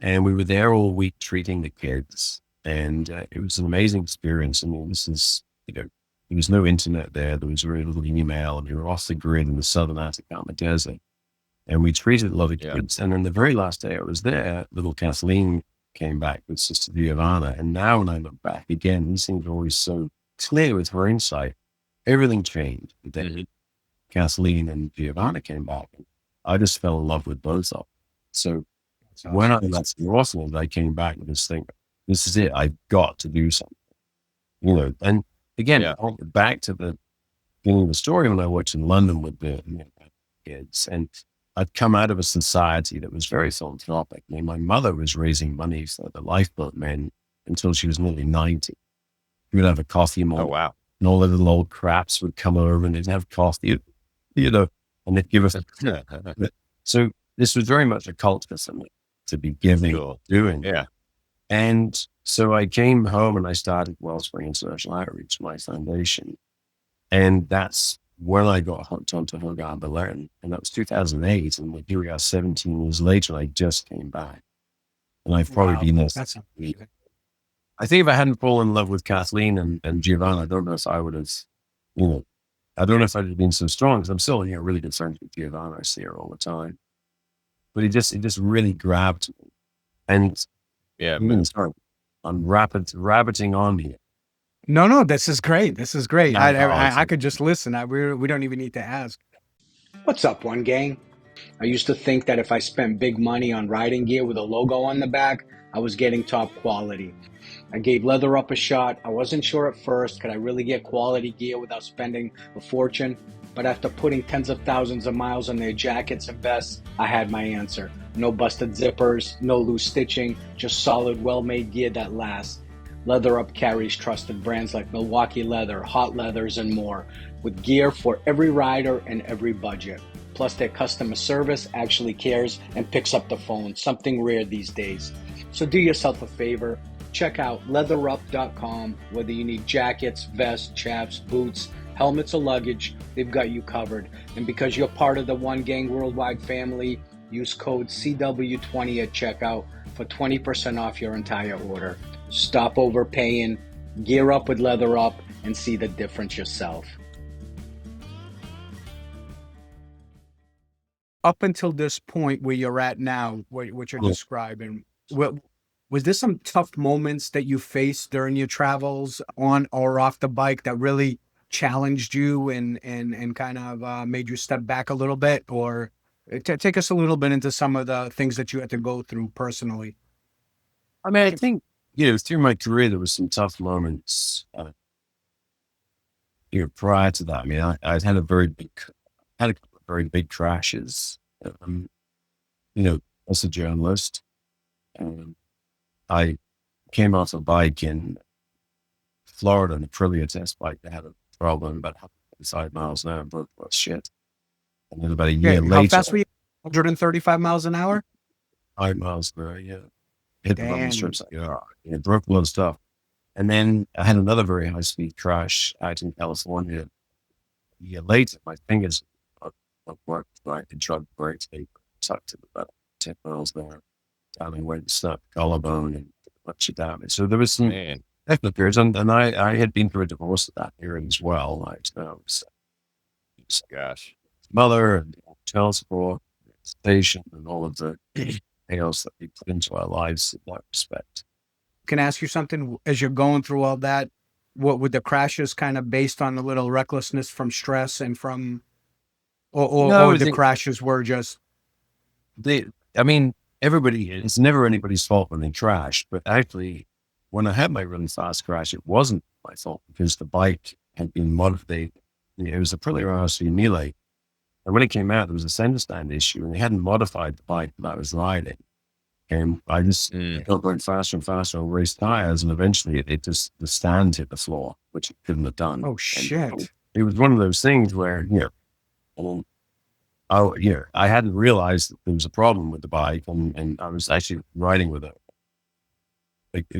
And we were there all week treating the kids. And it was an amazing experience. I mean, this is, there was no internet there. There was very little email. And we were off the grid in the southern Atacama Desert. And we treated a lot of kids. And then the very last day I was there, little Kathleen came back with Sister Giovanna. And now when I look back again, he seems always so clear with her insight. Everything changed. The day Kathleen and Giovanna came back, I just fell in love with both of them. So when I left the orphanage, I came back with this thing. This is it. I've got to do something. And again, back to the beginning of the story when I worked in London with the kids, and I'd come out of a society that was very philanthropic. I mean, my mother was raising money for the lifeboat men until she was nearly 90. We would have a coffee morning. Oh, wow. And all the little old craps would come over and they'd have coffee, and they'd give us. So this was very much a culture for me to be giving, doing. Yeah. And so I came home and I started Wellspring and Social Outreach, my foundation. And that's when I got hooked onto Robbery. And that was 2008. And here we are 17 years later, and I just came back. And I've probably been there. That's amazing. I think if I hadn't fallen in love with Kathleen and Giovanna, I don't know if I would have, I don't know if I'd have been so strong, because I'm still, really good friends with Giovanna. I see her all the time. But it just really grabbed me. And sorry, I'm rabbiting on here. No, this is great. This is great. I could just listen. We don't even need to ask. What's up, One Gang? I used to think that if I spent big money on riding gear with a logo on the back, I was getting top quality. I gave Leather Up a shot. I wasn't sure at first, could I really get quality gear without spending a fortune? But after putting tens of thousands of miles on their jackets and vests, I had my answer. No busted zippers, no loose stitching, just solid, well-made gear that lasts. Leather Up carries trusted brands like Milwaukee Leather, Hot Leathers, and more, with gear for every rider and every budget. Plus, their customer service actually cares and picks up the phone, something rare these days. So do yourself a favor, check out leatherup.com. Whether you need jackets, vests, chaps, boots, helmets, or luggage, they've got you covered. And because you're part of the One Gang Worldwide family, use code CW20 at checkout for 20% off your entire order. Stop overpaying, gear up with Leather Up, and see the difference yourself. Up until this point where you're at now, what you're describing, was there some tough moments that you faced during your travels on or off the bike that really challenged you and kind of made you step back a little bit? Or take us a little bit into some of the things that you had to go through personally. I mean, I think, through my career, there was some tough moments. Prior to that, I mean, I'd had a couple of very big crashes. As a journalist, I came off a bike in Florida, an Aprilia test bike that had a problem about 135 miles an hour and broke shit. And then about a year later, how fast were you? 135 miles an hour? 5 miles per hour, yeah. Hit the rumble strips. It broke a lot of stuff. And then I had another very high speed crash out in California. A year later, my fingers worked right. The drug brakes, they sucked at about 10 miles an hour. Down and went and stuck collarbone and much of damage. So there was some definite periods. And I had been through a divorce at that period as well. Like, Gosh. mother and child support. patient and all of the chaos that we put into our lives in that respect. Can I ask you something? As you're going through all that, what would the crashes kind of based on a little recklessness from stress and from, No, or the crashes were just, I mean, it's never anybody's fault when they crash, but actually when I had my really fast crash, it wasn't my fault because the bike had been modified. It was a Aprilia RC Neale. And when it came out, there was a center stand issue and they hadn't modified the bike that I was riding. And I just got going faster and faster on race tires. And eventually the stand hit the floor, which it couldn't have done. oh shit. And it was one of those things where, I hadn't realized that there was a problem with the bike. And I was actually riding with a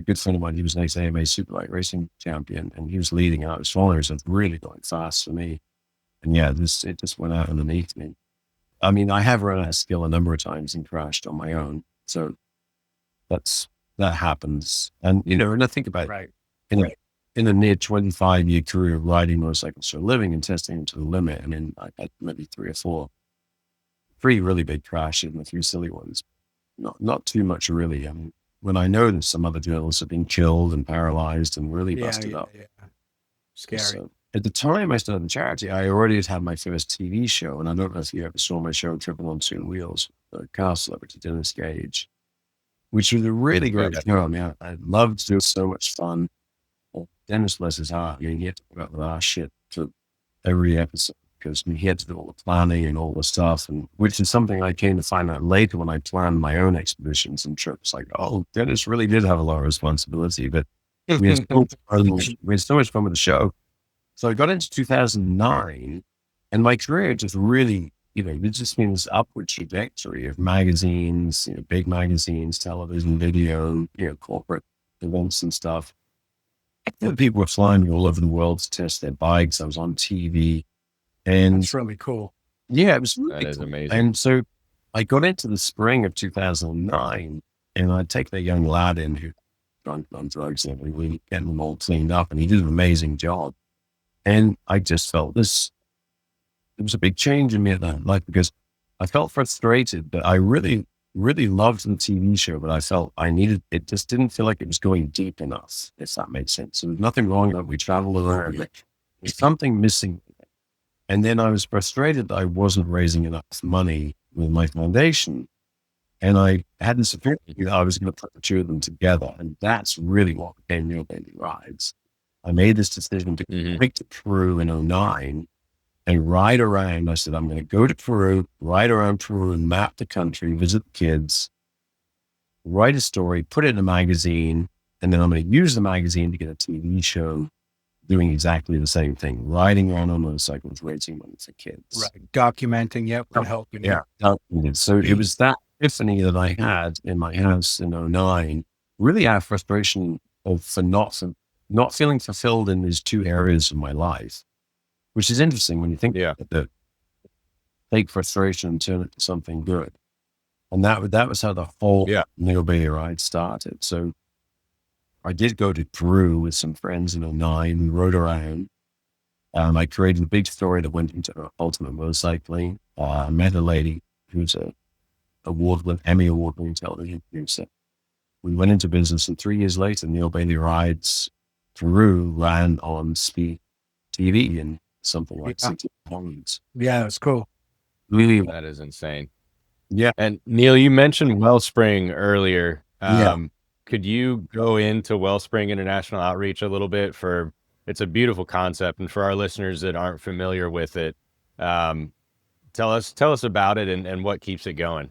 good friend of mine. He was an ex-AMA Superbike racing champion and he was leading out. I was following, so it was really going fast for me. And yeah, it just went out underneath me. I mean, I have run out of skill a number of times and crashed on my own. So that happens. And, and I think about in a near 25-year career of riding motorcycles for a living and testing them to the limit. I mean, I had maybe 3 or 4 pretty really big crashes and a few silly ones. Not too much really. I mean, when I know that some other journalists have been killed and paralyzed and really busted up. Yeah. Scary. So, at the time I started the charity, I already had my first TV show. And I don't know if you ever saw my show, Triple on Two Wheels, the car celebrity Dennis Gage, which was a really great show. I mean, I loved it. It was so much fun. Well, Dennis, bless his heart, he had to put up with our shit for every episode because he had to do all the planning and all the stuff, and which is something I came to find out later when I planned my own expeditions and trips. Like, oh, Dennis really did have a lot of responsibility, but we had so much fun with the show. So I got into 2009 and my career just really, it just means upward trajectory of magazines, big magazines, television, video, corporate events and stuff. People were flying me all over the world to test their bikes. I was on TV. And that's really cool. Yeah, it was really That is cool. amazing. And so I got into the spring of 2009 and I'd take the young lad in who drunk on drugs and everything, getting them all cleaned up, and he did an amazing job. And I just felt there was a big change in me at that life because I felt frustrated, but I really, really loved the TV show, but I felt it just didn't feel like it was going deep enough, if that made sense. So there's nothing wrong with it. We traveled around. There's something missing. And then I was frustrated that I wasn't raising enough money with my foundation. And I had this opinion that I was going to put the two of them together. And that's really what became Neale BaylyRides. I made this decision to go to Peru in 2009 and ride around. I said, I'm going to go to Peru, ride around Peru and map the country, visit the kids, write a story, put it in a magazine, and then I'm going to use the magazine to get a TV show doing exactly the same thing, riding around on motorcycles, raising money for kids. Right. Documenting, and helping. Yeah. Documented. So it was that epiphany that I had in my house in 2009, really out of frustration for not feeling fulfilled in these 2 areas of my life, which is interesting when you think about it, take frustration and turn it to something good. And that was how the whole Neale BaylyRides started. So I did go to Peru with some friends in 2009. We rode around. I created a big story that went into ultimate motorcycling. I met a lady who's a Emmy award-winning television producer. We went into business, and 3 years later, Neale BaylyRides Peru ran on Speed TV in something like 60 points. Yeah, it's cool. Really, That is insane. Yeah. And Neale, you mentioned Wellspring earlier. Could you go into Wellspring International Outreach a little bit? It's a beautiful concept, and for our listeners that aren't familiar with it, tell us about it and what keeps it going.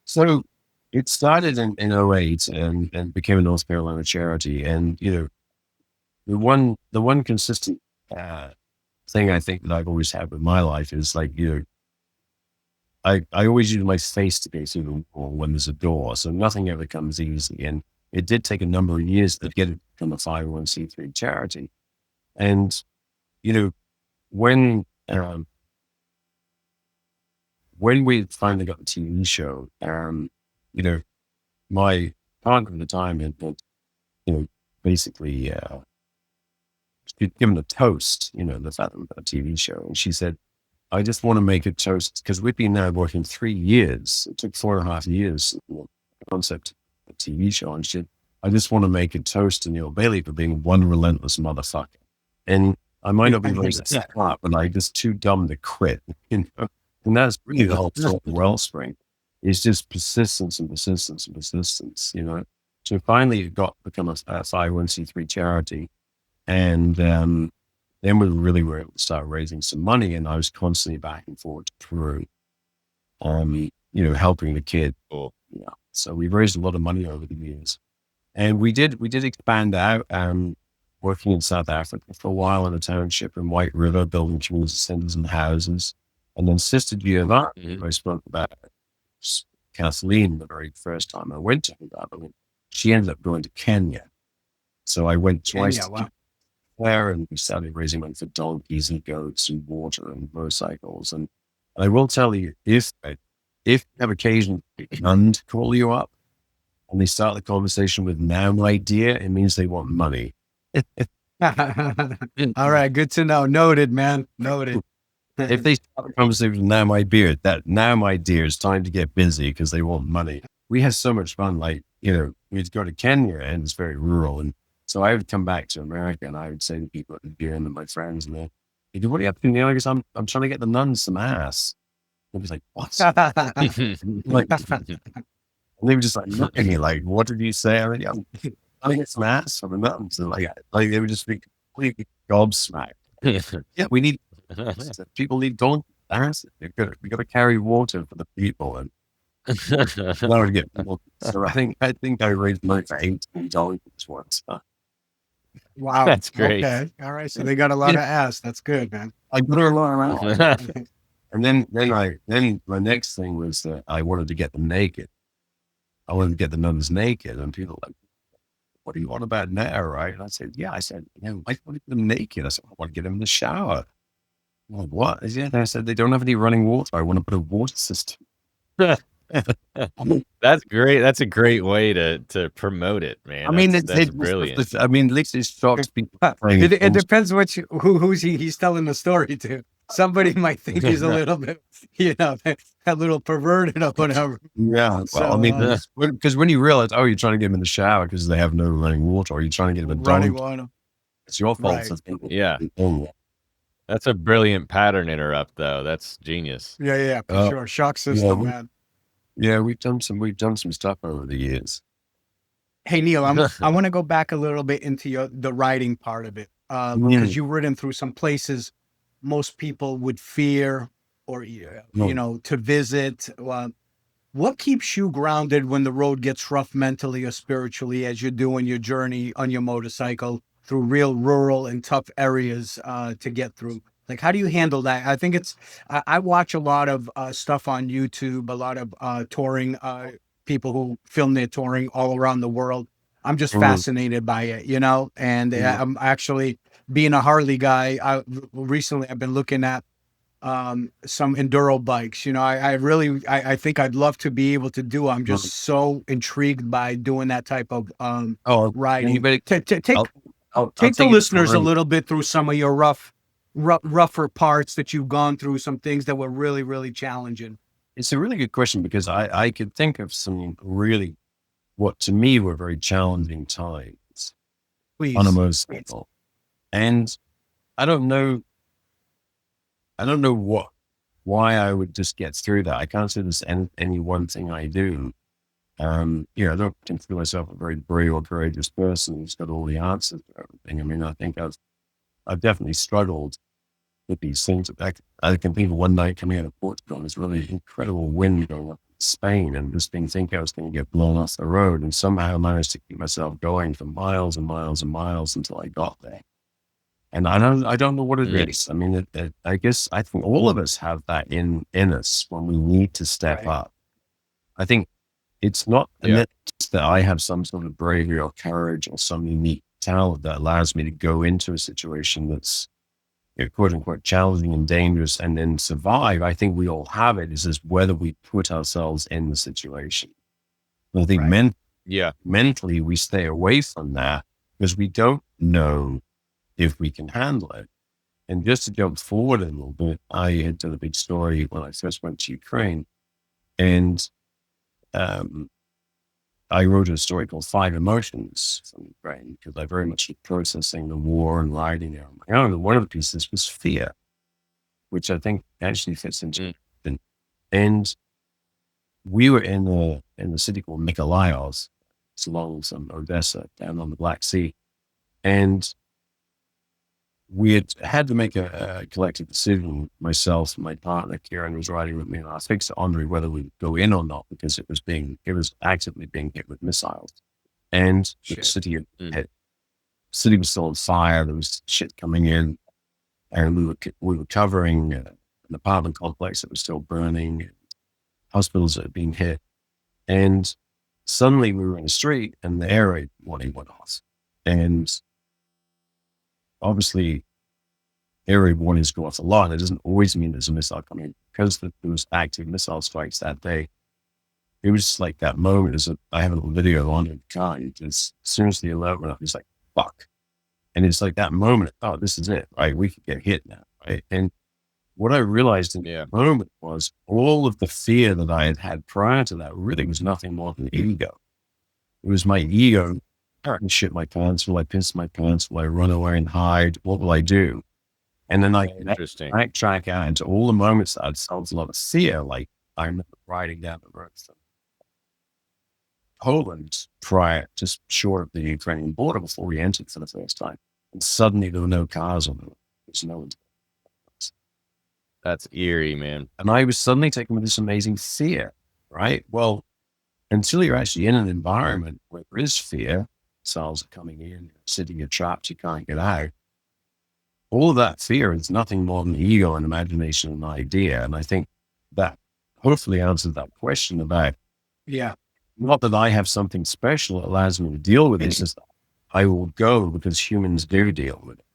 So it started in 2008 and became a North Carolina charity. And, the one consistent thing I think that I've always had with my life is like, I always use my face to go through the wall when there's a door. So nothing ever comes easy. And it did take a number of years to get it to become a 501c3 charity. And, when we finally got the TV show, my partner at the time had basically given a toast, the fact that we got a TV show. And she said, I just want to make a toast because we've been now working 3 years. It took 4.5 years. The concept of a TV show and shit. I just want to make a toast to Neale Bayly for being one relentless motherfucker. And I might not be very smart, but I'm just too dumb to quit. You know? And that's really the whole thought of Wellspring. It's just persistence and persistence and persistence, you know. So finally it become a 501c3 charity. And then we really were able to start raising some money, and I was constantly back and forth to Peru, you know, helping the kid. Yeah. So we've raised a lot of money over the years. And we did expand out, working in South Africa for a while in a township in White River, building community centers and houses. And then Sister Giovanni, who I spoke about, Kathleen, the very first time I went to her, she ended up going to Kenya. So I went twice to there, and we started raising money for donkeys and goats and water and motorcycles. And I will tell you, if you have occasion none to call you up and they start the conversation with "now my dear," it means they want money. All right, good to know. Noted, man. Noted. If they start the conversation with "now my dear," that "now my dear" is time to get busy because they want money. We had so much fun. Like, you know, we'd go to Kenya and it's very rural, and so I would come back to America and I would say to people at the beer and my friends, and they'd be, "What are you up to?" You know, because I'm trying to get the nuns some ass. And was like, "What?" Like, and they were just like looking at me like, "What did you say?" I'm trying to get some ass from the nuns. And like they would just be completely gobsmacked. Yeah, we need people need donkeys. We got to carry water for the people, and that would get people. So I think I raised money for $18 once. Wow, That's great. Okay, all right. So they got a lot of ass. That's good, man. I got a lot around. And then my next thing was that I wanted to get them naked. I wanted to get the nuns naked, and people were like, "What are you on about now?" Right? And I said, I want to get them naked. I said, "I want to get them in the shower." I'm like, "What?" I said, "They don't have any running water. I want to put a water system." That's great. That's a great way to promote it, man. I mean, that's brilliant. I mean, at least it shocks people. It depends who's he's telling the story to. Somebody might think he's a little bit, you know, a little perverted or whatever. Yeah. Well, So, I mean, because when you realize, you're trying to get them in the shower because they have no running water, or you're trying to get them a running donkey, water. it's your fault. Right. Yeah. That's a brilliant pattern interrupt, though. That's genius. Yeah, for sure. Shock system, man. Yeah, we've done some stuff over the years. Hey, Neale, I want to go back a little bit into the writing part of it, because you've written through some places most people would fear or, you know, to visit. What keeps you grounded when the road gets rough mentally or spiritually as you're doing your journey on your motorcycle through real rural and tough areas to get through? Like, how do you handle that? I think I watch a lot of stuff on YouTube, a lot of touring people who film their touring all around the world. I'm just fascinated by it, you know, and I'm actually, being a Harley guy, recently I've been looking at some enduro bikes. You know, I think I'd love to be able to do. I'm just so intrigued by doing that type of riding. Take the listeners a little bit through some of your rougher parts that you've gone through, some things that were really, really challenging. It's a really good question because I could think of some really, what to me were very challenging times on a motorcycle. And I don't know why I would just get through that. I can't say there's any one thing I do. I don't consider myself a very brave or courageous person who's got all the answers to everything. I mean, I think I've definitely struggled with these things. I can think of one night coming out of Portugal, this really incredible wind going up in Spain, and just didn't think I was going to get blown off the road, and somehow managed to keep myself going for miles and miles and miles until I got there. And I don't know what it is. I mean, I guess I think all of us have that in us when we need to step up. I think it's not that I have some sort of bravery or courage or some unique talent that allows me to go into a situation that's, quote unquote, challenging and dangerous and then survive. I think we all have it. It's just whether we put ourselves in the situation. I think mentally we stay away from that because we don't know if we can handle it. And just to jump forward a little bit, I had done a big story when I first went to Ukraine, and I wrote a story called Five Emotions from Ukraine because I very much was processing the war and writing it on my own. And one of the pieces was fear, which I think actually fits into it. And we were in the city called Mykolaiv. It's along some Odessa down on the Black Sea. And we had to make a collective decision. Myself and my partner, Kieran, was riding with me, and I was fixed to Andre whether we would go in or not because it was actively being hit with missiles. And the city was still on fire. There was shit coming in, and we were covering an apartment complex that was still burning, hospitals that had been hit. And suddenly we were in the street and the air raid warning went off. And obviously, air raid warnings go off a lot. It doesn't always mean there's a missile coming. Because there was active missile strikes that day, it was just like that moment. I have a little video on the car. As soon as the alert went up, it's like, fuck. And it's like that moment, oh, this is it, right? We could get hit now, right? And what I realized in that moment was all of the fear that I had had prior to that really was nothing more than ego. It was my ego. I can shit my pants. Will I piss my pants? Will I run away and hide? What will I do? And then I backtrack out into all the moments that I'd felt a lot of fear. Like I remember riding down the road from Poland just short of the Ukrainian border before we entered for the first time. And suddenly there were no cars on the road. There's no one. That's eerie, man. And I was suddenly taken with this amazing fear, right? Well, until you're actually in an environment where there is fear, cells are coming in, sitting, you're trapped, you can't get out. All of that fear is nothing more than ego and imagination and idea. And I think that hopefully answers that question about, not that I have something special that allows me to deal with this, is I will go because humans do deal with it.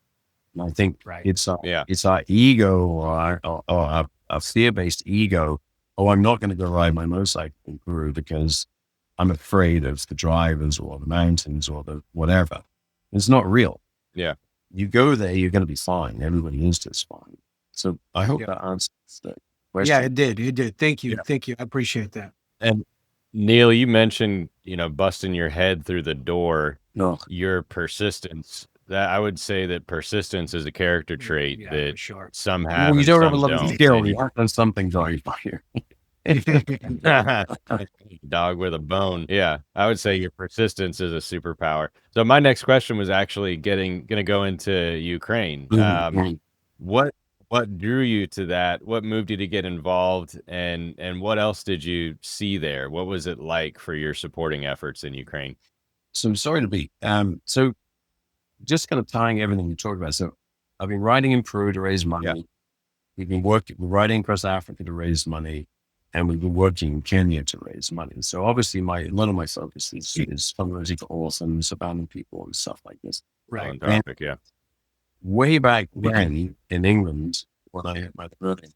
And I think it's our ego or our fear-based ego. Oh, I'm not going to go ride my motorcycle in Peru because I'm afraid of the drivers or the mountains or the whatever. It's not real. Yeah. You go there, you're going to be fine. Everybody is just fine. So I hope that answers the question. Yeah, it did. It did. Thank you. Thank you. I appreciate that. And Neale, you mentioned, busting your head through the door. No. Your persistence. That I would say that persistence is a character trait that some have. Well, you don't have a some lot of don't. skill. You have done something going on here. Dog with a bone. Yeah, I would say your persistence is a superpower. So my next question was actually going to go into Ukraine. What drew you to that? What moved you to get involved? And what else did you see there? What was it like for your supporting efforts in Ukraine? So I'm sorry to be. So just kind of tying everything you talked about. So I've been riding in Peru to raise money. Yeah. We're riding across Africa to raise money. And we've been working in Kenya to raise money. So obviously a lot of my focus is fundraising for orphans, abandoned people and stuff like this. Right. And way back when in England, when I had my early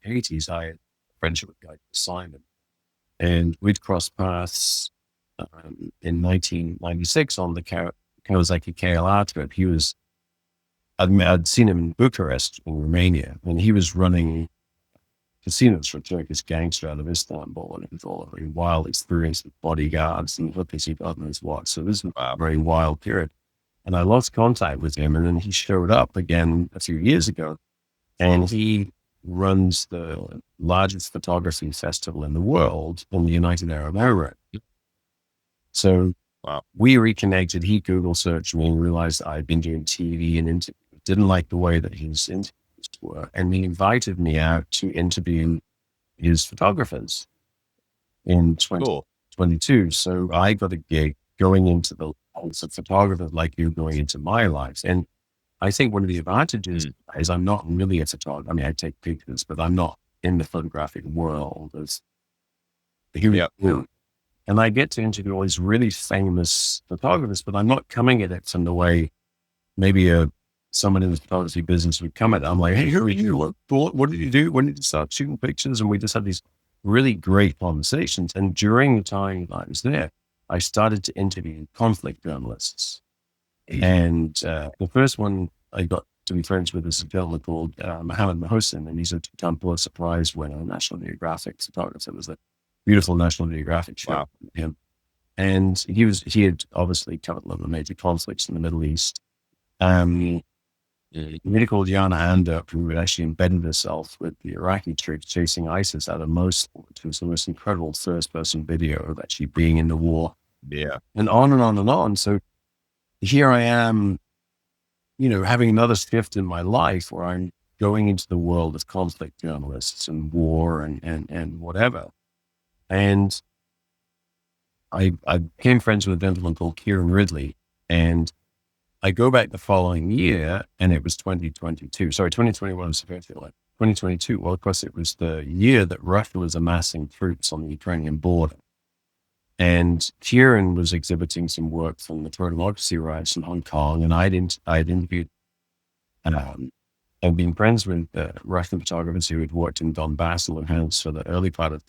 80s, I had a friendship with a guy called Simon. And we'd crossed paths in 1996 on the Kawasaki KLR trip. I'd seen him in Bucharest in Romania, and he was running casinos for a Turkish gangster out of Istanbul, and it was all a very wild experience with bodyguards and hippies, God knows what. So this was a very wild period. And I lost contact with him, and then he showed up again a few years ago, and he runs the largest photography festival in the world in the United Arab Emirates. So we reconnected. He Google searched me and realized I'd been doing TV and interviews. Didn't like the way that his interviews were, and he invited me out to interview his photographers in 2022. So I got a gig going into the lives of photographers like you going into my lives. And I think one of the advantages is I'm not really a photographer. I mean, I take pictures, but I'm not in the photographic world as and I get to interview all these really famous photographers, but I'm not coming at it from the way maybe someone in the photography business would come at it. I'm like, hey, who are you? What did you do? When did you start shooting pictures? And we just had these really great conversations. And during the time that I was there, I started to interview conflict journalists. And the first one I got to be friends with this gentleman called Mohammed Mohsen, and he's a two-time Pulitzer Prize winner, National Geographic photographer. It was a beautiful National Geographic show with him. And he had obviously covered a lot of the major conflicts in the Middle East. A lady called Jana Anderp, who had actually embedded herself with the Iraqi troops chasing ISIS out of Mosul, which was the most incredible first-person video of actually being in the war. Yeah. And on and on and on. So here I am, having another shift in my life where I'm going into the world of conflict journalists and war and whatever. And I became friends with a gentleman called Kieran Ridley, and I go back the following year, and it was 2022. Sorry, 2021 was supposed to be like 2022. Well, of course, it was the year that Russia was amassing troops on the Ukrainian border. And Kieran was exhibiting some work from the pro-democracy riots in Hong Kong, and I'd interviewed and been friends with Russian photographers who had worked in Donbass and Luhansk for the early part of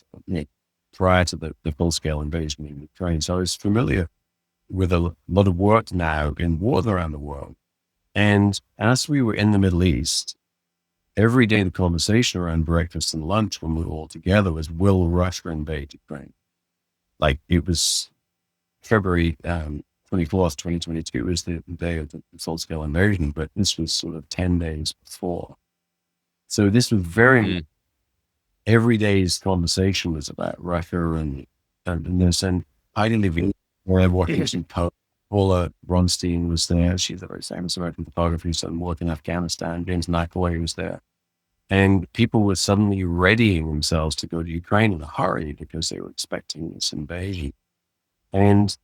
prior to the full-scale invasion in Ukraine. So I was familiar with a lot of work now in wars around the world. And as we were in the Middle East, every day the conversation around breakfast and lunch when we were all together was, will Russia invade Ukraine? Like, it was February 24th, 2022 was the day of the full-scale invasion, but this was sort of 10 days before. So this was very, every day's conversation was about Russia and this, and I didn't even where I worked in Poland. Paula Bronstein was there. She's a very famous American photographer who's done work in Afghanistan. James McAvoy was there. And people were suddenly readying themselves to go to Ukraine in a hurry because they were expecting this invasion. And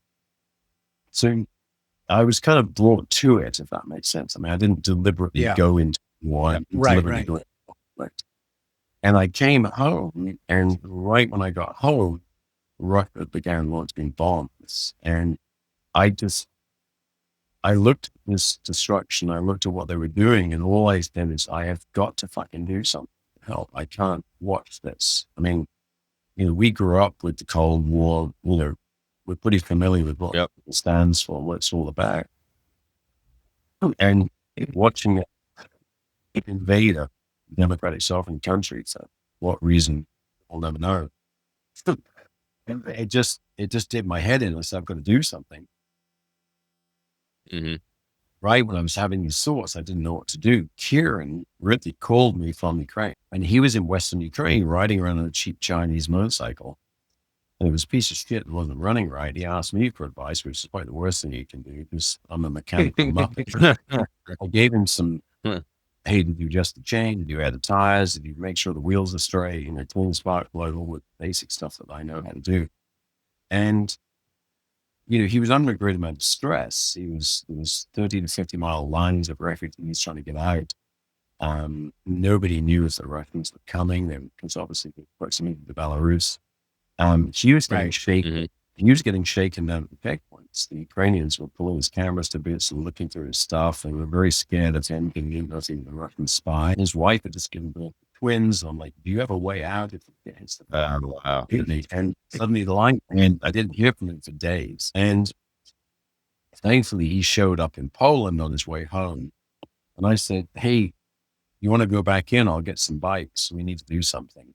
so I was kind of brought to it, if that makes sense. I mean, I didn't deliberately go into war. Right. Go into conflict. And I came home, and right when I got home, Russia began launching bombs. And I looked at this destruction, I looked at what they were doing, and all I said is, I have got to fucking do something to help. I can't watch this. I mean, we grew up with the Cold War, we're pretty familiar with what it stands for, what it's all about. And watching it invade a democratic sovereign country, for what reason, I'll never know. It just did my head in. I said, I've got to do something. Right when I was having these thoughts, I didn't know what to do. Kieran Ridley called me from Ukraine, and he was in Western Ukraine riding around on a cheap Chinese motorcycle. And it was a piece of shit that wasn't running right. He asked me for advice, which is probably the worst thing you can do because I'm a mechanical muppet. I gave him some, hey, did you adjust the chain? Did you add the tires? Did you make sure the wheels are straight? Clean the spark plug, all the basic stuff that I know how to do. And, he was under a great amount of stress. There was 30 to 50 mile lines of refugees trying to get out. Nobody knew as the Russians were coming. Because obviously the proximity to Belarus. He was getting shaken. He was getting shaken down at the checkpoints. The Ukrainians were pulling his cameras to bits and looking through his stuff. They were very scared of him being nothing the Russian spy. His wife had just given birth to twins. I'm like, do you have a way out? If it hits the Wow. And suddenly the line, and I didn't hear from him for days. And thankfully he showed up in Poland on his way home. And I said, hey, you want to go back in? I'll get some bikes. We need to do something.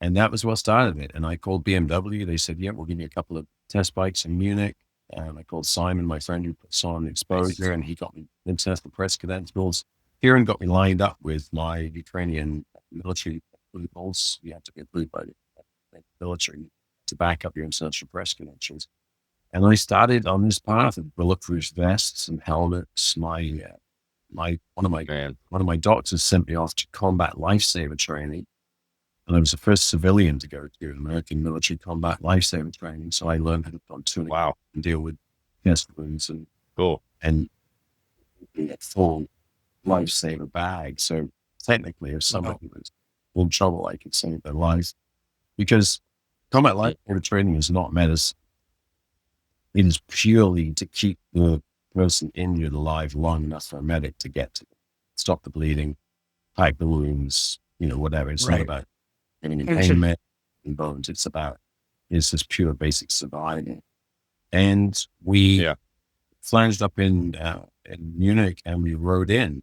And that was what started it. And I called BMW. They said, yeah, we'll give you a couple of test bikes in Munich. And I called Simon, my friend who saw an exposure, and he got me international press credentials. Kieran got me lined up with my Ukrainian military approvals. You have to be approved by the military to back up your international press credentials. And I started on this path of bulletproof vests and helmets. One of my doctors sent me off to combat lifesaver training. And I was the first civilian to go to American military combat lifesaver training. So I learned how to pontoon and deal with chest wounds and a full lifesaver bag. So technically, if somebody was in trouble, I could save their lives. Because combat lifesaver training is not medicine. It is purely to keep the person injured alive long enough for a medic to get to stop the bleeding, pack the wounds, whatever. It's not about getting pain in bones. It's just pure basic survival. And we flanged up in Munich, and we rode in.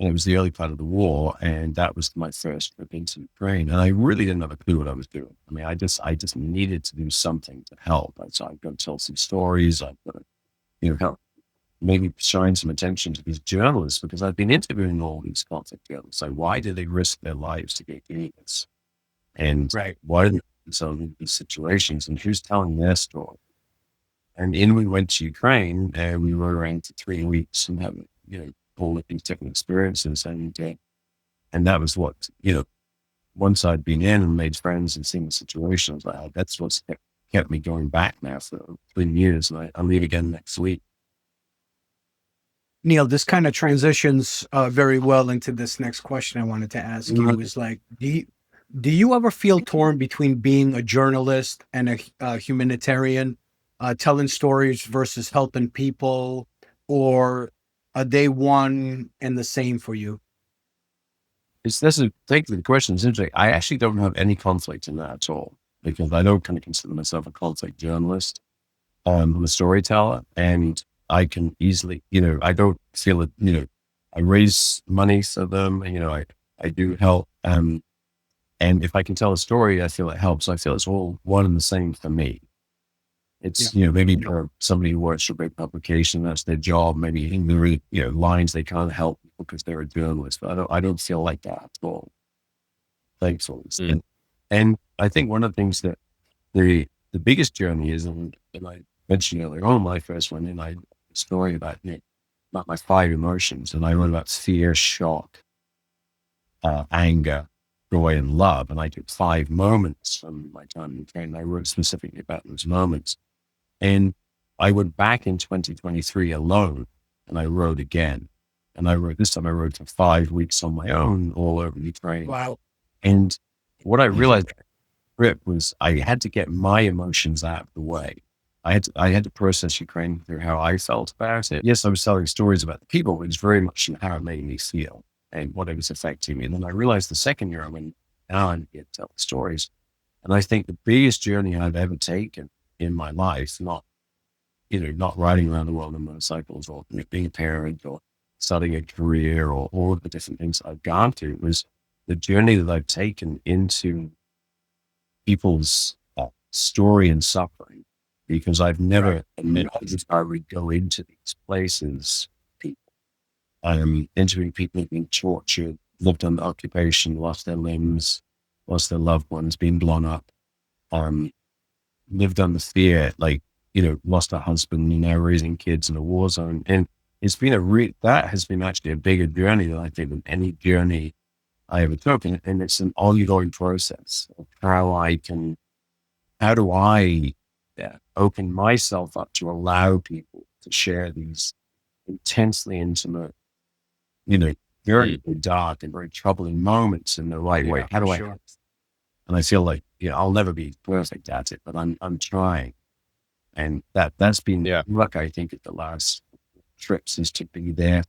And it was the early part of the war, and that was my first trip into Ukraine. And I really didn't have a clue what I was doing. I mean, I just needed to do something to help. So I've got to tell some stories. I've got to, help maybe shine some attention to these journalists, because I've been interviewing all these conflict journalists. Like, why do they risk their lives to get doing this? And why do they put themselves in these situations? And who's telling their story? And in we went to Ukraine, and we were around for 3 weeks and having, all of these different experiences. And that was what, once I'd been in and made friends and seen the situation, I was like, oh, that's what's kept me going back now for 3 years. And I leave again next week. Neale, this kind of transitions very well into this next question I wanted to ask you is like, do you ever feel torn between being a journalist and a humanitarian, telling stories versus helping people, or are they one and the same for you? Thank you for the question. It's interesting. I actually don't have any conflict in that at all, because I don't kind of consider myself a conflict journalist. I'm a storyteller, and I can easily, I don't feel it, I raise money for them, I do help. And if I can tell a story, I feel it helps. I feel it's all one and the same for me. It's, maybe for somebody who works for a big publication, that's their job. Maybe in the lines they can't help because they're a journalist. But I don't feel like that at all. Thankfully. And I think one of the things that the biggest journey is, and I mentioned earlier on when I first went in, I had a story about my 5 emotions, and I wrote about fear, shock, anger, joy, and love. And I took 5 moments from my time in Ukraine, and I wrote specifically about those moments. And I went back in 2023 alone, and I wrote again. And this time I wrote for 5 weeks on my own all over Ukraine. Wow. And what I realized was I had to get my emotions out of the way. I had to process Ukraine through how I felt about it. Yes, I was telling stories about the people, but it's very much how it made me feel and what it was affecting me. And then I realized the second year I went down and get to tell stories. And I think the biggest journey I've ever taken in my life, not riding around the world on motorcycles or being a parent or starting a career or all of the different things I've gone through, was the journey that I've taken into people's story and suffering, because I've never imagined I would go into these places, people. Interviewing people being tortured, lived under occupation, lost their limbs, lost their loved ones, been blown up, lived under fear, lost a husband, now raising kids in a war zone. And it's been that has been actually a bigger journey than I think than any journey I ever took. And it's an ongoing process of how do I open myself up to allow people to share these intensely intimate, very dark and very troubling moments in the right way. How do I? Sure. And I feel like, I'll never be perfect at it, but I'm trying. And that's been luck, I think, at the last trips, is to be there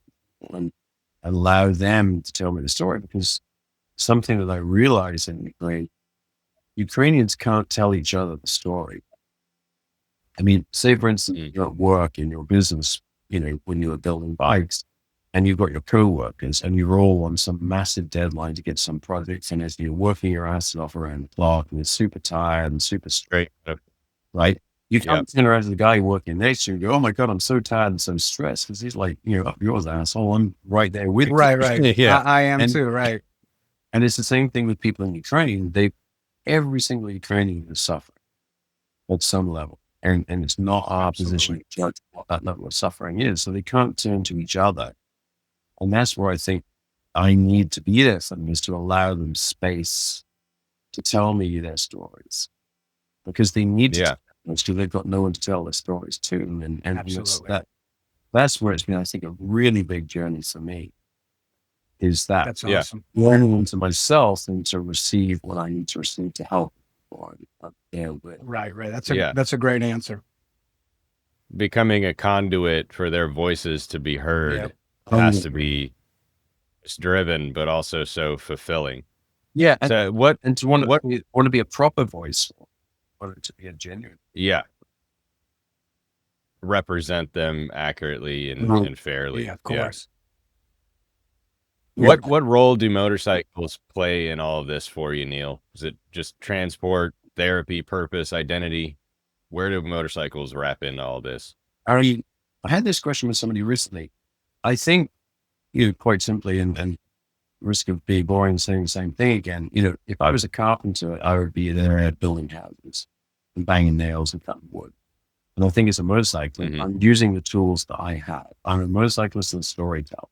and allow them to tell me the story. Because something that I realize in Ukraine, Ukrainians can't tell each other the story. I mean, say for instance, you're at work in your business, when you were building bikes, and you've got your co-workers and you're all on some massive deadline to get some projects, and as you're working your ass off around the clock and you're super tired and super straight, right? You can't turn around to the guy working next to you and go, oh my God, I'm so tired and so stressed. Because he's like, up yours, asshole. I'm right there with you. Right. Yeah. I am too, right. And it's the same thing with people in Ukraine. Every single Ukrainian is suffering at some level. And it's not our position to judge what that level of suffering is. So they can't turn to each other. And that's where I think I need to be there for them, is to allow them space to tell me their stories. Because they need to, because they've got no one to tell their stories to. And that's where it's been, I think, a really big journey for me. Is that that's awesome. Learning into myself and to receive what I need to receive to help. Right. That's a great answer. Becoming a conduit for their voices to be heard has to be driven, but also so fulfilling. Yeah. So want to be a proper voice, want it to be a genuine. Yeah. Represent them accurately and fairly. Yeah, of course. What role do motorcycles play in all of this for you, Neale? Is it just transport, therapy, purpose, identity? Where do motorcycles wrap into all this? I had this question with somebody recently. I think, quite simply, and risk of being boring, saying the same thing again, if I was a carpenter, I would be there building houses and banging nails and cutting wood. And I think as a motorcyclist, I'm using the tools that I have. I'm a motorcyclist and a storyteller.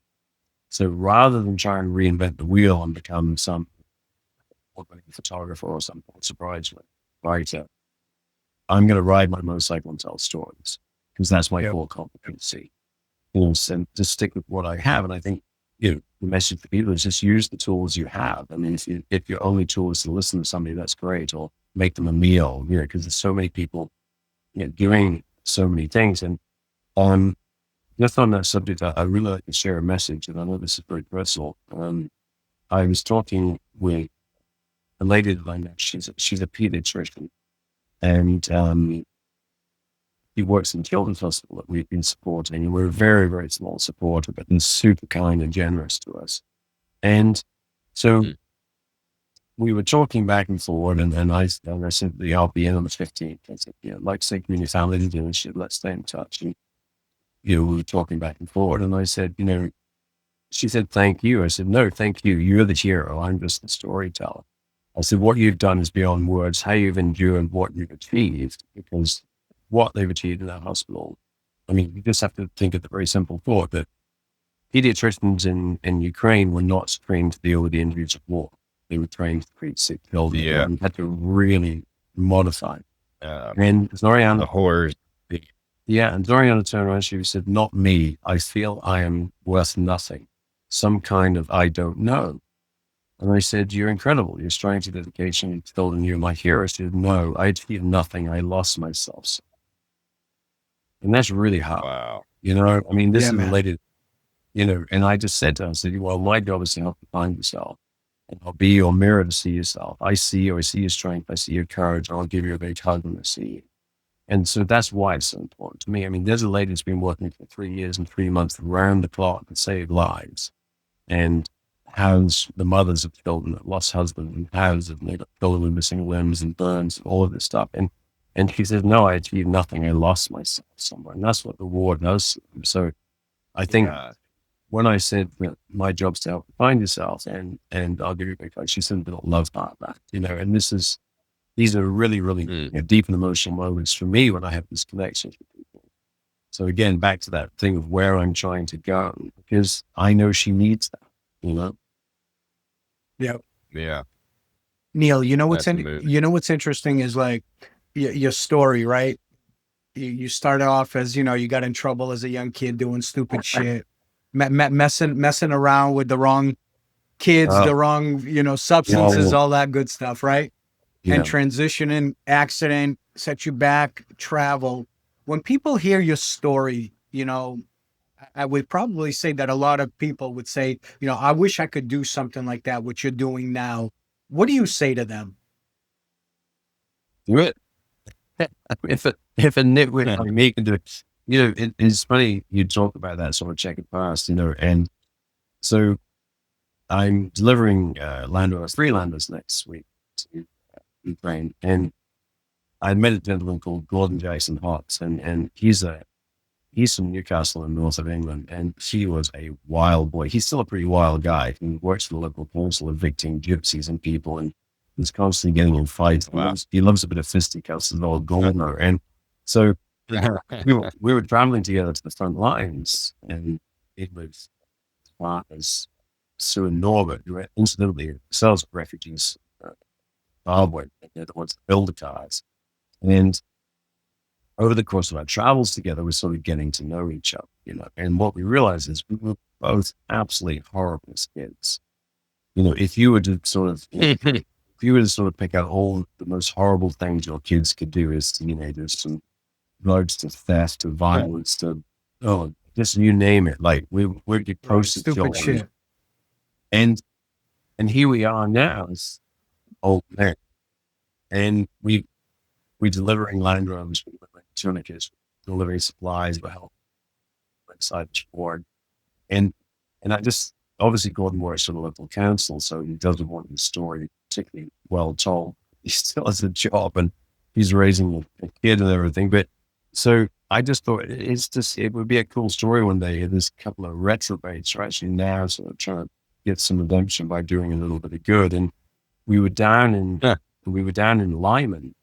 So rather than try and reinvent the wheel and become some photographer or some surprise writer, I'm going to ride my motorcycle and tell stories because that's my core competency. And just stick with what I have. And I think, the message for people is just use the tools you have. I mean, if your only tool is to listen to somebody, that's great, or make them a meal, because there's so many people, doing so many things. And just on that subject, I really like to share a message, and I know this is very personal. I was talking with a lady that I met. She's a pediatrician, and he works in children's hospital that we've been supporting, and we're a very, very small supporter, but he's super kind and generous to us. And so we were talking back and forward, and I said, I'll be in on the 15th. I said, like say community family to do, and she said, let's stay in touch. And, we were talking back and forward, and I said, she said, thank you. I said, no, thank you. You're the hero. I'm just the storyteller. I said, what you've done is beyond words, how you've endured what you've achieved, because what they've achieved in that hospital. I mean, you just have to think of the very simple thought that pediatricians in Ukraine were not trained to deal with the injuries of war. They were trained to treat sick children and had to really modify. And Zoriana, the horrors. And Zoriana turned around, she said, not me. I feel I am worth nothing. Some kind of, I don't know. And I said, you're incredible. Your strength, your dedication, children, you're my hero. She said, no, I achieved nothing. I lost myself. And that's really hard. Wow. I mean, this is related, and I just said to her, I said, well, my job is to help you find yourself. And I'll be your mirror to see yourself. I see you, I see your strength, I see your courage, and I'll give you a big hug when I see you. And so that's why it's so important to me. I mean, there's a lady that's been working for 3 years and 3 months around the clock to save lives, and has the mothers of children that lost husbands, and has children with missing limbs and burns and all of this stuff. And she says, no, I achieved nothing. I lost myself somewhere. And that's what the war does. So I think when I said my job's to help you find yourself and I'll give you a big hug, she said, I don't love that, and these are really, really deep and emotional moments for me when I have this connection with people. So again, back to that thing of where I'm trying to go, because I know she needs that, Yeah. Neale, what's interesting is like your story, right? You started off as, you got in trouble as a young kid doing stupid shit, messing around with the wrong kids, the wrong, substances, all that good stuff, right? And transitioning, accident, set you back, travel. When people hear your story, I would probably say that a lot of people would say, I wish I could do something like that, what you're doing now. What do you say to them? Do it. If a nitwit like me can do it, it's funny you talk about that sort of checkered past, and so I'm delivering Freelanders next week to Ukraine, and I met a gentleman called Gordon Jason Hotz, and he's from Newcastle in north of England, and he was a wild boy. He's still a pretty wild guy. He works for the local council, evicting gypsies and people, and he's constantly getting in fights. Wow. He loves a bit of fisticuffs and all Gorner. And so we were traveling together to the front lines, and it was partners, Sue and Norbert, who were incidentally themselves refugees, Zimbabwe. They're the ones that build the cars. And over the course of our travels together, we're sort of getting to know each other, and what we realized is we were both absolutely horrible kids. If you were to sort of, pick out all the most horrible things your kids could do as teenagers, from drugs to theft to violence to, just you name it. Like we're the closest stupid shit. And here we are now as old men, and we're delivering Land Rovers, we're delivering tourniquets, delivering supplies, we're helping inside the board. And I obviously Gordon works for the local council, so he doesn't want his story particularly well told. He still has a job and he's raising a kid and everything. But so I just thought it would be a cool story one day. There's a couple of retrobates are actually now sort of trying to get some redemption by doing a little bit of good. And we were down in Lyman,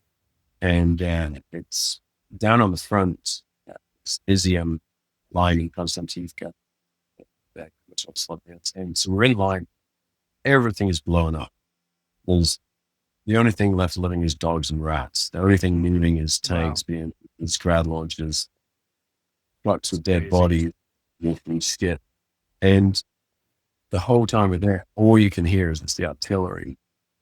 and it's down on the front, Izium, Lyman, Konstantivka, which I'm slightly outside. So we're in Lyman. Everything is blown up. There's the only thing left living is dogs and rats. The only thing moving is tanks being grad launches, trucks with dead bodies, and skit. And the whole time we're there, all you can hear is the artillery.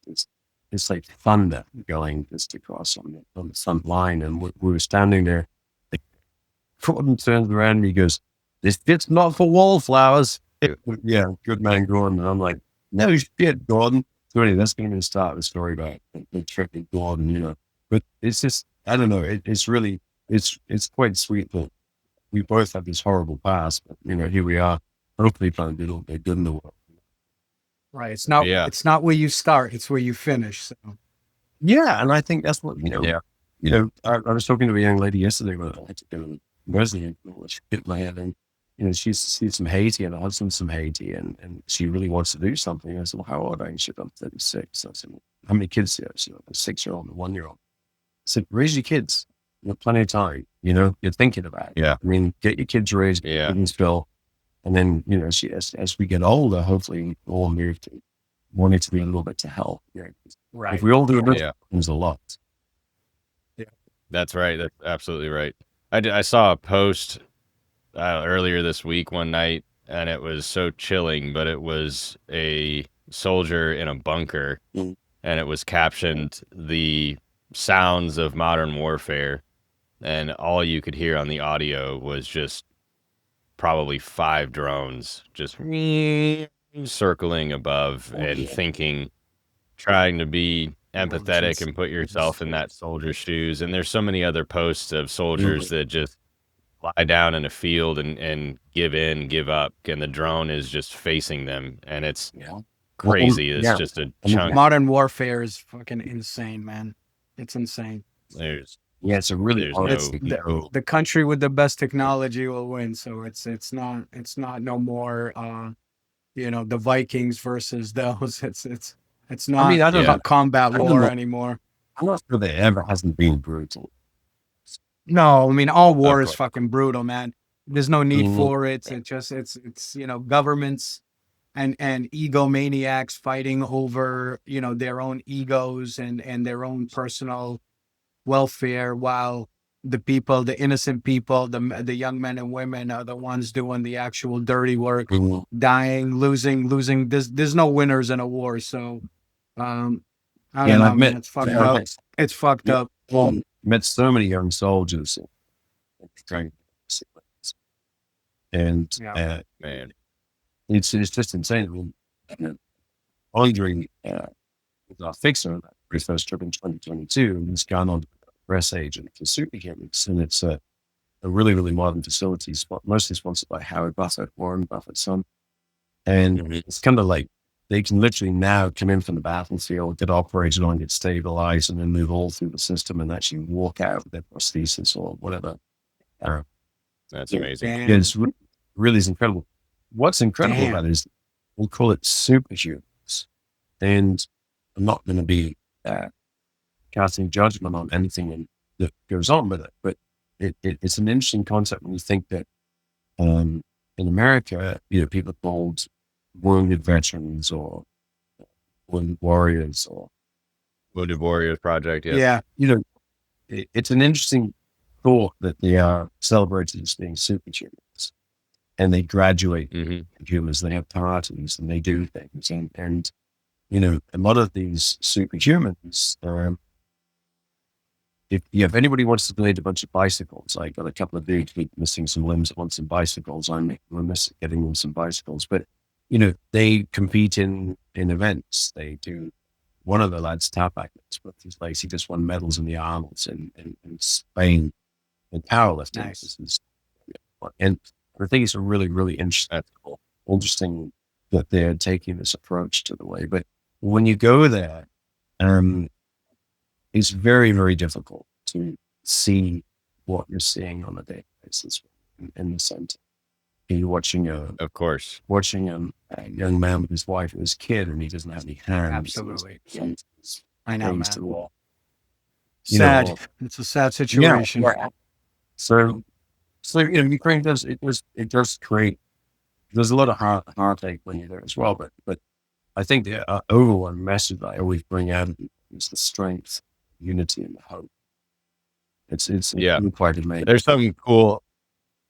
It's like thunder going just across on the front line. And we were standing there. Gordon turns around and he goes, "This bit's not for wallflowers." Yeah, good man, Gordon. And I'm like, "No shit, Gordon." So anyway, that's going to be the start of the story about the trip with Gordon, you know. But it's just, I don't know, it's really, it's quite sweet that we both have this horrible past, but, you know, here we are, hopefully trying to do a little bit good in the world. Right. It's not where you start, it's where you finish. So. Yeah, and I think that's what, you know, I was talking to a young lady yesterday about I had to go to Wesley and all this shit in my head, and, you know, she's from Haiti and her husband's from Haiti, and she really wants to do something. I said, "Well, how old are you?" She said, "I'm 36. I said, "Well, how many kids do you have?" She said, "A 6-year-old and a 1-year-old. I said, "Raise your kids. You have plenty of time. You know, you're thinking about it. Yeah. I mean, get your kids raised, Bill, and then, you know, as we get older, hopefully we'll move to wanting to be a little bit to help. Yeah. Right. If we all do it, there's a lot." Yeah, that's right. That's absolutely right. I saw a post earlier this week one night, and it was so chilling, but it was a soldier in a bunker, and it was captioned "The Sounds of Modern Warfare," and all you could hear on the audio was just probably 5 drones just circling above and thinking, trying to be empathetic and put yourself in that soldier's shoes. And there's so many other posts of soldiers that just lie down in a field and give up, and the drone is just facing them, and it's crazy. It's just a chunk. Modern warfare is fucking insane, man. It's insane. It's a really the country with the best technology will win. So it's not no more you know, the Vikings versus those. It's not, I mean, I don't know, combat war anymore. I'm not sure there ever hasn't been brutal. No, I mean, all war is fucking brutal, man. There's no need for it. It's you know, governments and egomaniacs fighting over, you know, their own egos and their own personal welfare, while the people, the innocent people, the young men and women are the ones doing the actual dirty work, dying, losing. There's no winners in a war. So, I don't know, man, it's fucked up. It's fucked up. Met so many young soldiers, and man, it's just insane. I mean, Andre was our fixer on that very first trip in 2022, and he's gone on to press agent for superhumans, and it's a really, really modern facility, mostly sponsored by Howard Buffett, Warren Buffett's son, and it's kind of like they can literally now come in from the battlefield, get operated on, get stabilized, and then move all through the system and actually walk out with their prosthesis or whatever. That's amazing. Yeah, it's really is incredible. What's incredible about it is we'll call it superhumans, and I'm not going to be casting judgment on anything that goes on with it, but it's an interesting concept when you think that in America, you know, people called wounded veterans or wounded warriors or Wounded Warriors Project. Yeah. You know, it's an interesting thought that they are celebrated as being superhumans, and they graduate humans. They have parties and they do things, and you know, a lot of these superhumans if anybody wants to donate a bunch of bicycles, I got a couple of dudes missing some limbs that want some bicycles. I'm remiss at getting them some bicycles, but you know, they compete in events. They do. One of the lads, tap athletes, but his legs, he just won medals in the Arnolds in Spain in powerlifting. Nice. And I think it's a really, really interesting that they're taking this approach to the way. But when you go there, it's very, very difficult to see what you're seeing on a daily basis in the center. You're watching Of course. a young man with his wife and his kid, and he doesn't have any hands. Absolutely. I know, Hands man. to the wall. Sad. It's a sad situation. Yeah. So Ukraine it does create. There's a lot of heartache when you're there as well, but I think the overall message that I always bring out is the strength, unity, and the hope. It's quite amazing. There's something cool.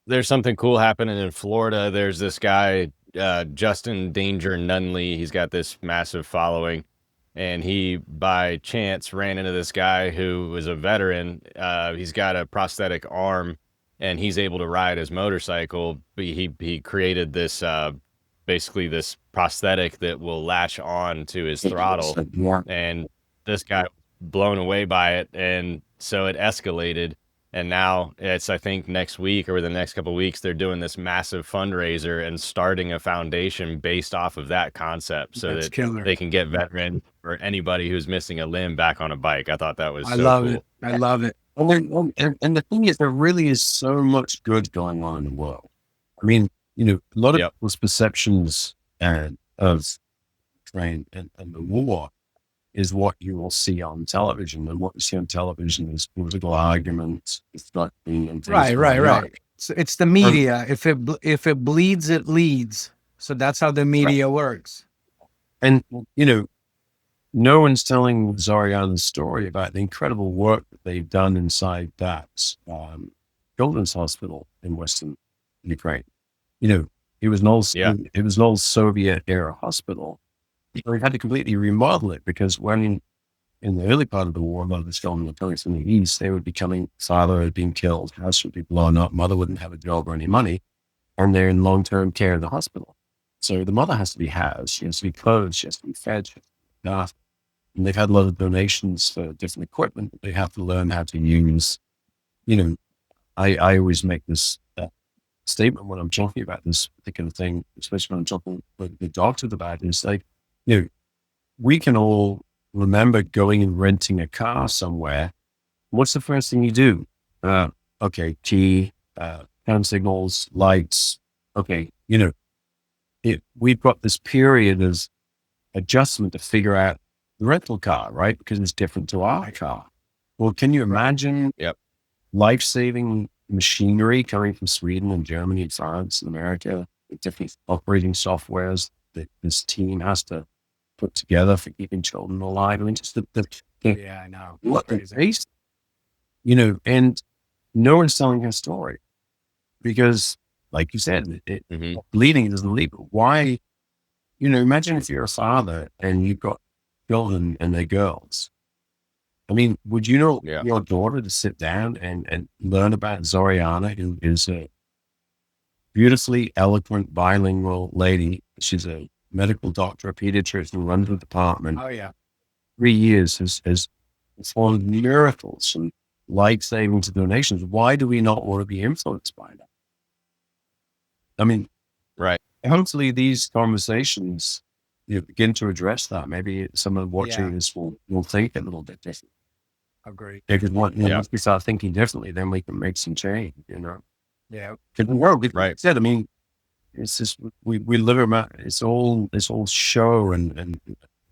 There's something cool happening in Florida. There's this guy, Justin Danger Nunley. He's got this massive following, and he by chance ran into this guy who was a veteran. He's got a prosthetic arm, and he's able to ride his motorcycle. But he created this basically this prosthetic that will latch on to his throttle, and this guy was blown away by it, and so it escalated. And now it's, I think next week or the next couple of weeks, they're doing this massive fundraiser and starting a foundation based off of that concept, so That's that killer. they can get veterans or anybody who's missing a limb back on a bike. I thought that was I so love cool. it. I love it. And the thing is, there really is so much good going on in the world. I mean, a lot of people's perceptions of Ukraine and the war is what you will see on television, and what you see on television is political arguments, destruction, and things Right. like that. It's the media. If it bleeds, it leads. So that's how the media works. And no one's telling Zoriana's story about the incredible work that they've done inside that children's hospital in Western Ukraine. It was an old Soviet era hospital. They had to completely remodel it, because when in the early part of the war, a lot of the children were coming from the east, they would be coming, father had been killed, house would be blown up, mother wouldn't have a job or any money, and they're in long-term care in the hospital. So the mother has to be housed, she has to be clothed, she has to be fed, she has to be bathed. And they've had a lot of donations for different equipment that they have to learn how to use. I always make this statement when I'm talking about this particular thing, especially when I'm talking with the doctors about it. It's like, we can all remember going and renting a car somewhere. What's the first thing you do? Okay, key, turn signals, lights. Okay, we've got this period of adjustment to figure out the rental car, right? Because it's different to our car. Well, can you imagine life-saving machinery coming from Sweden and Germany and France and America, with different operating softwares that this team has to put together for keeping children alive? I mean, just Yeah, I know. what the face, and no one's telling her story, because, like you said, bleeding doesn't leave. Why? Imagine if you're a father and you've got children and they're girls. I mean, would you know your daughter to sit down and learn about Zoriana, who is a beautifully eloquent bilingual lady? She's a medical doctor, a pediatrician, runs a department. Oh yeah. 3 years has performed miracles and life-saving donations. Why do we not want to be influenced by that? I mean, right. Hopefully these conversations begin to address that. Maybe someone watching this will think a little bit different. Agree. Because once we start thinking differently, then we can make some change, Yeah. Because the world, like Right. I said, I mean, it's just, we live around, it's all show and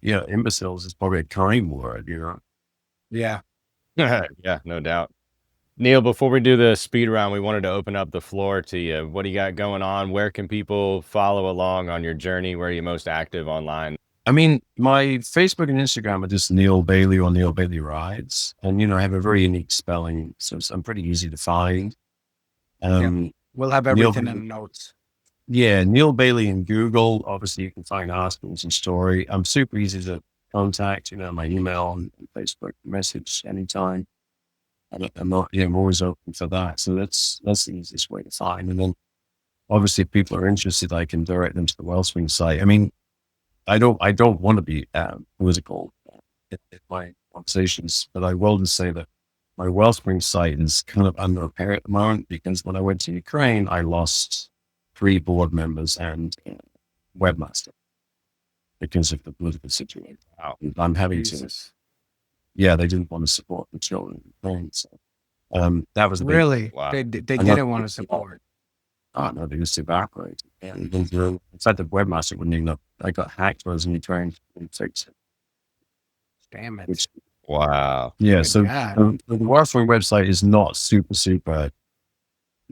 imbeciles is probably a kind word, Yeah. Yeah, no doubt. Neale, before we do the speed round, we wanted to open up the floor to you. What do you got going on? Where can people follow along on your journey? Where are you most active online? I mean, my Facebook and Instagram are just Neale Bayly or Neale BaylyRides. And, I have a very unique spelling, so I'm pretty easy to find. We'll have everything in the notes. Yeah, Neale Bayly in Google. Obviously, you can find articles and story. I'm super easy to contact, my email and Facebook message anytime. I'm always open for that. So that's the easiest way to find. And then obviously if people are interested, I can direct them to the Wellspring site. I mean, I don't want to be political in my conversations, but I will just say that my Wellspring site is kind of under repair at the moment, because when I went to Ukraine, I lost 3 board members and webmaster because of the political situation. Wow. I'm having Jesus. they didn't want to support the children in Ukraine. So that was a big, Really? Wow. They didn't want to support. oh no, they just evaporated. And in fact, the webmaster wouldn't even know. I got hacked when I was in Ukraine. Damn it. Which, Wow. yeah, Good so God. the Wellspring website is not super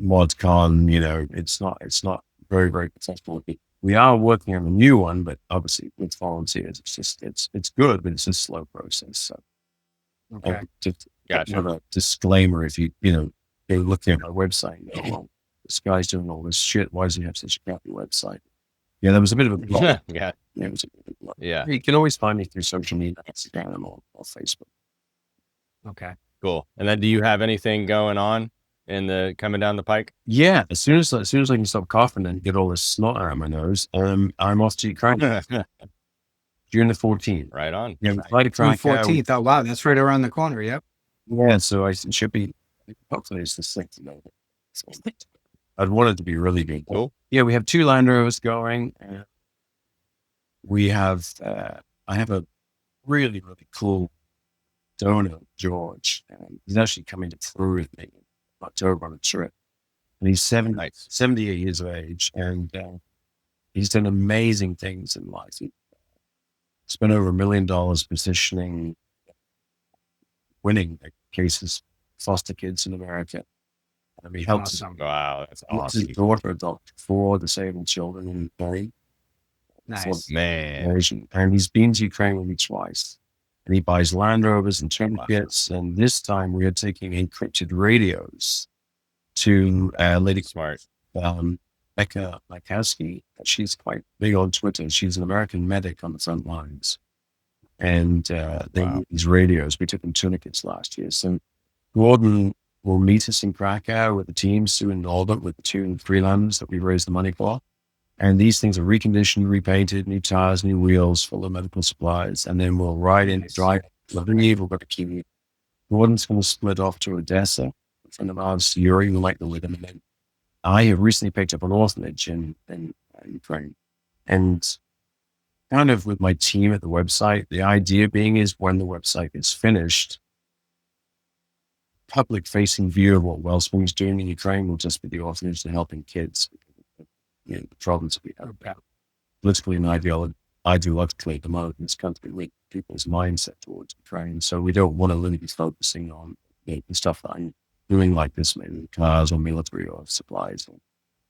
ModCon, it's not very, very successful. We are working on a new one, but obviously with volunteers, it's good, but it's a slow process. So Okay. just Gotcha. have a disclaimer if you're looking at my website, well, this guy's doing all this shit. Why does he have such a crappy website? Yeah, there was a bit of a blog. Yeah. Yeah, it was a bit of a blog. Yeah. You can always find me through social media, Instagram or Facebook. Okay. Cool. And then do you have anything going on coming down the pike? Yeah, as soon as I can stop coughing and get all this snot out of my nose, I'm off to Ukraine. June the 14th. Right on. Yeah, we fly to June Krakow. 14th. Oh, wow. That's right around the corner. Yep. Yeah, so I should be. Hopefully, it's the 6th. I'd want it to be really good. Cool. Yeah, we have 2 Land Rovers going. We have. I have a really, really cool donor, George. He's actually coming to Peru with me in October on a trip. And he's 78 years of age. And he's done amazing things in life. He spent over $1 million positioning, winning cases, foster kids in America. And he helped Wow, that's awesome. his daughter adopt 4 disabled children in Ukraine. Nice. Man. And he's been to Ukraine with me twice. And he buys Land Rovers and tourniquets. And this time we are taking encrypted radios to Lady Smart. Becca Makowski. She's quite big on Twitter. She's an American medic on the front lines. And they need these radios. We took them tourniquets last year. So Gordon will meet us in Krakow with the team, Sue and Norbert, with the 2 Freelanders that we raised the money for. And these things are reconditioned, repainted, new tires, new wheels, full of medical supplies. And then we'll ride in, drive, Lviv, we'll go to Kyiv. Gordon's going to split off to Odessa. A friend of ours, Yuri, will like to with him. And then I have recently picked up an orphanage in Ukraine. And kind of with my team at the website, the idea being is when the website is finished, public-facing view of what Wellspring's doing in Ukraine will just be the orphanage and helping kids. The problems we have politically and ideologically at the moment in this country link people's mindset towards Ukraine. So we don't want to really be focusing on the stuff that I'm doing, like this, maybe cars or military or supplies or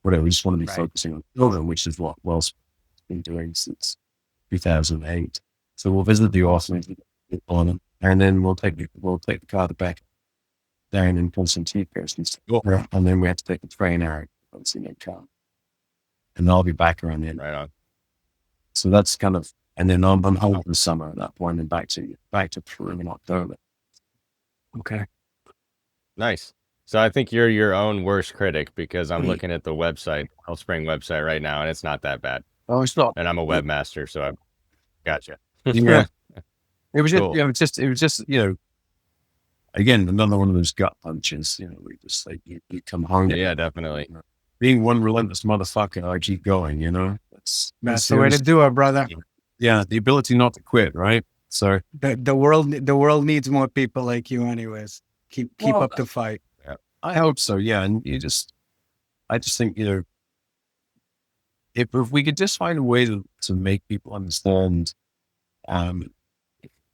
whatever. We just want to be focusing on children, which is what Wellspring's been doing since 2008. So we'll visit the orphanage on them, and then we'll take the car back down in Konstantinivka, and then we have to take the train out of the car. And I'll be back around then. Right on. So that's kind of, and then I'm home for the summer at that point, and back to Peru in October. Okay. Nice. So I think you're your own worst critic, because I'm looking at the website, Wellspring website right now, and it's not that bad. Oh, it's not. And I'm a webmaster, so I gotcha. Yeah. It was just, Cool. it was just, again, another one of those gut punches. We just like you come home. Yeah, definitely. Being one relentless motherfucker, I keep going. That's the way to do it, brother. Yeah, the ability not to quit, right? So The world needs more people like you, anyways. Keep up the fight. Yeah, I hope so. Yeah, and I just think if we could just find a way to make people understand that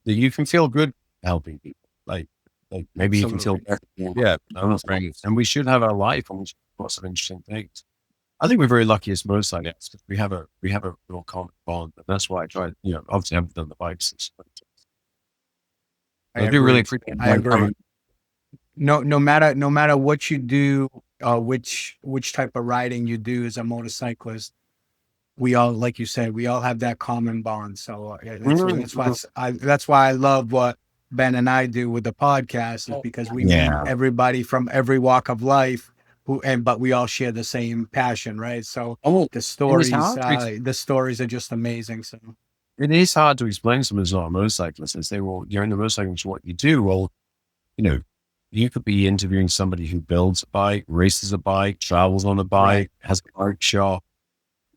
you can feel good helping people, like maybe you can feel better. Yeah, and we should have our life, and we should do lots of interesting things. I think we're very lucky as motorcyclists because we have a real common bond, and that's why I tried. Obviously, I haven't done the bikes. I do really appreciate. I agree. No matter what you do, which type of riding you do as a motorcyclist, we all, like you said, we all have that common bond. So that's why I love what Ben and I do with the podcast, is because we meet everybody from every walk of life, but we all share the same passion, right? So the stories are just amazing. So it is hard to explain to someone who's not a motorcyclist and say, well, you're in the motorcycle, so what you do? Well, you could be interviewing somebody who builds a bike, races a bike, travels on a bike, has a bike shop,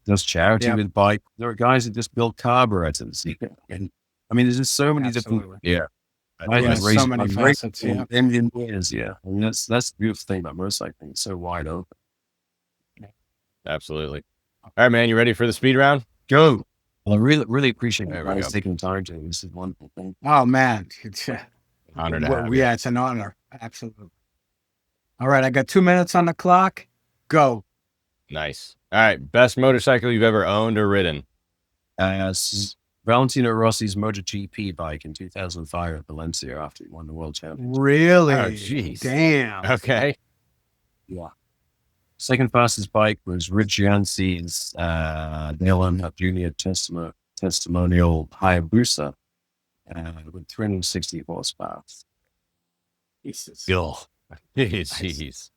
does charity Yep. with bike. There are guys that just build carburetors. And I mean, there's just so many Absolutely. different, yeah. Yeah, so many facets, yeah. Engineers, yeah. I mean, that's the beautiful thing about motorcycling. It's so wide open. Absolutely. All right, man. You ready for the speed round? Go. Well, I really appreciate you There we guys go. taking time to. This is wonderful thing. Oh man. Honor to have you. Yeah, it's an honor. Absolutely. All right, I got 2 minutes on the clock. Go. Nice. All right. Best motorcycle you've ever owned or ridden? Valentino Rossi's MotoGP bike in 2005 at Valencia after he won the world championship. Really? Oh, jeez. Damn. Okay. Yeah. Second fastest bike was Rich Yancey's Neale Junior Testimonial Hayabusa with 360 horsepower. Jesus. Jeez.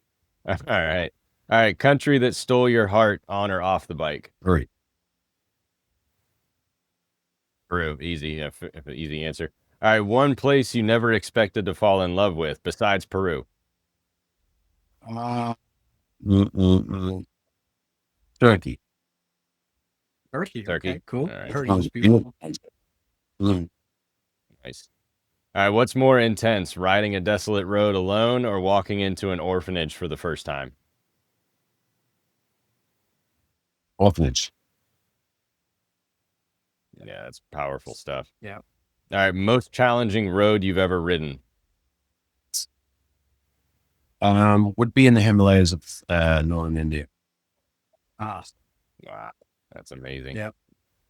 All right. All right. Country that stole your heart on or off the bike? Great. Peru. Easy. Easy answer. All right. One place you never expected to fall in love with besides Peru? Turkey. Turkey. Turkey. Okay, cool. All right. Turkey's beautiful. Nice. All right. What's more intense, riding a desolate road alone or walking into an orphanage for the first time? Orphanage. Yeah, that's powerful stuff. Yeah. All right. Most challenging road you've ever ridden? Would be in the Himalayas of northern India. Ah, Wow. That's amazing. Yep.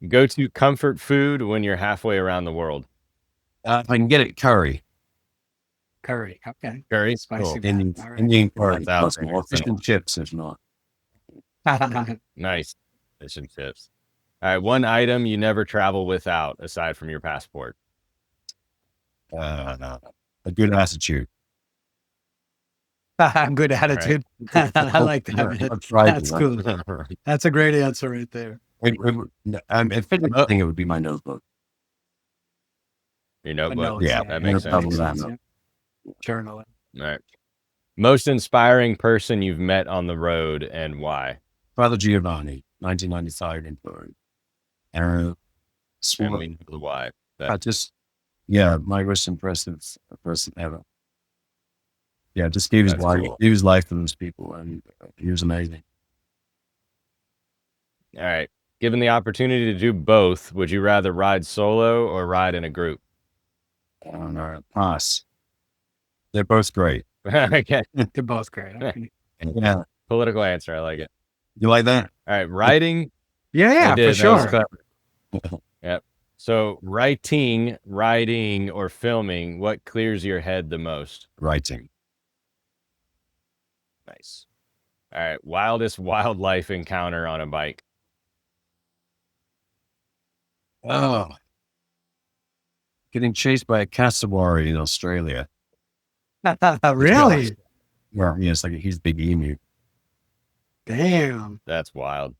Go to comfort food when you're halfway around the world. If I can get it, curry. curry. Okay. Curry? Spicy. Cool. bad. Indian, All right. Indian curry. That's out there. Fish and chips, if not. Nice. Fish and chips. All right. One item you never travel without aside from your passport. A good attitude. Good attitude. I like that. man. That's right. That's cool. That's a great answer right there. If anything, it would be my notebook. Your notebook. Notes, yeah, that makes no sense. problem. Yeah. Journaling. All right. Most inspiring person you've met on the road and why? Father Giovanni, 1995 in Peru. And we know the why. My most impressive person ever. Yeah, just gave his life. Cool. Gave his life to those people, and he was amazing. All right. Given the opportunity to do both, would you rather ride solo or ride in a group? Pass. They're both great. Okay. They're both great. Okay. Yeah, Political answer. I like it. you like that? All right. Riding. Yeah, I did. for That was sure. clever. Yep. So writing, riding, or filming, what clears your head the most? Writing. Nice. All right. Wildest wildlife encounter on a bike. Oh, getting chased by a cassowary in Australia. Really? Well, yeah, it's like he's a big emu. Damn. That's wild.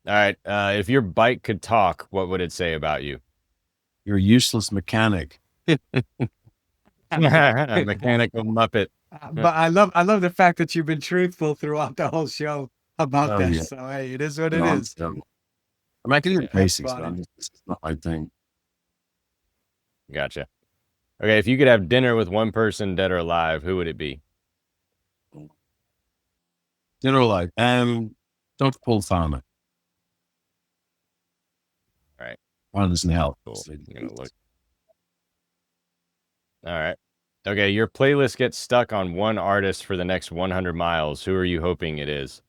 All right. If your bike could talk, what would it say about you? You're a useless mechanic. Mechanical Muppet. But I love the fact that you've been truthful throughout the whole show about Oh, that. yeah. So hey, it is what it No, is. I mean, I can do the Yeah, basics, funny. but it's not my thing. Gotcha. Okay. If you could have dinner with one person, dead or alive, who would it be? Dinner alive. Don't pull farmer. All right. One doesn't help. Cool. I'm gonna look. All right. Okay. Your playlist gets stuck on one artist for the next 100 miles. Who are you hoping it is?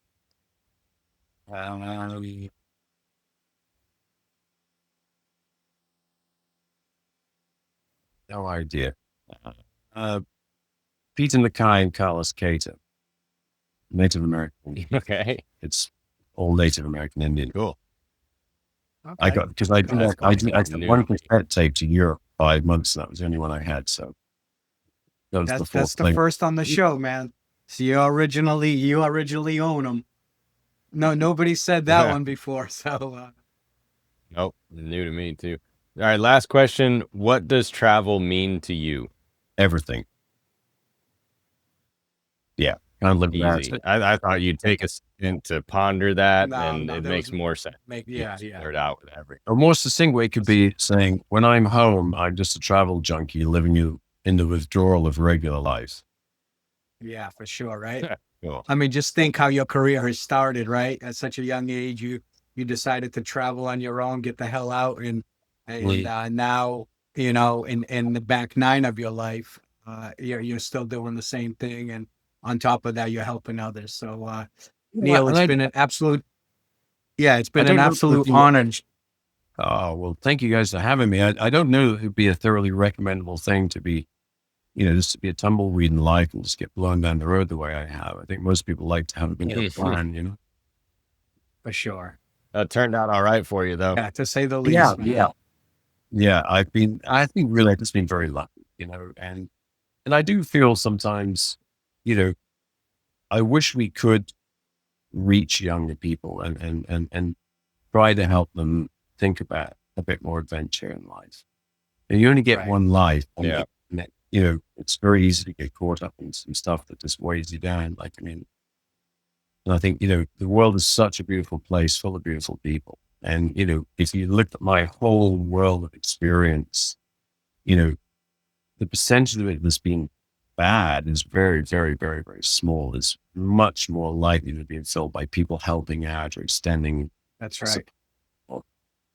No idea. Peter Mackay and Carlos Cater. Native American. Okay. It's all Native American Indian. Cool. I got because I That's I cool. got New. one cassette tape to Europe 5 months. And that was the only one I had. So that was the That's fourth the thing. first on the show, man. So you originally own them. No, nobody said that one before. So Nope. New to me too. All right. Last question. What does travel mean to you? Everything. Yeah. Can't live without Easy. it. I thought you'd take a second to ponder that, and it there makes was- more sense. yeah. Start out with everything. A more succinct way could be saying, when I'm home, I'm just a travel junkie living in the withdrawal of regular life. Yeah, for sure. Right. Cool. I mean, just think how your career has started, right? At such a young age, you decided to travel on your own, get the hell out, and now, you know, in the back nine of your life, you're still doing the same thing, and on top of that, you're helping others. So, Neale, it's been an absolute, it's been an absolute honor. Oh, well, thank you guys for having me. I don't know if it'd be a thoroughly recommendable thing to be, just to be a tumbleweed in life and just get blown down the road the way I have. I think most people like to have a big plan, For sure. It turned out all right for you, though. Yeah, to say the least. Man. Yeah. I think really I've just been very lucky, and I do feel sometimes, I wish we could reach younger people and try to help them think about a bit more adventure in life. And you only get one life. And it's very easy to get caught up in some stuff that just weighs you down. And I think, the world is such a beautiful place full of beautiful people. And, if you look at my whole world of experience, the percentage of it that's been bad is very, very, very, very small. It's much more likely to be filled by people helping out or extending That's right.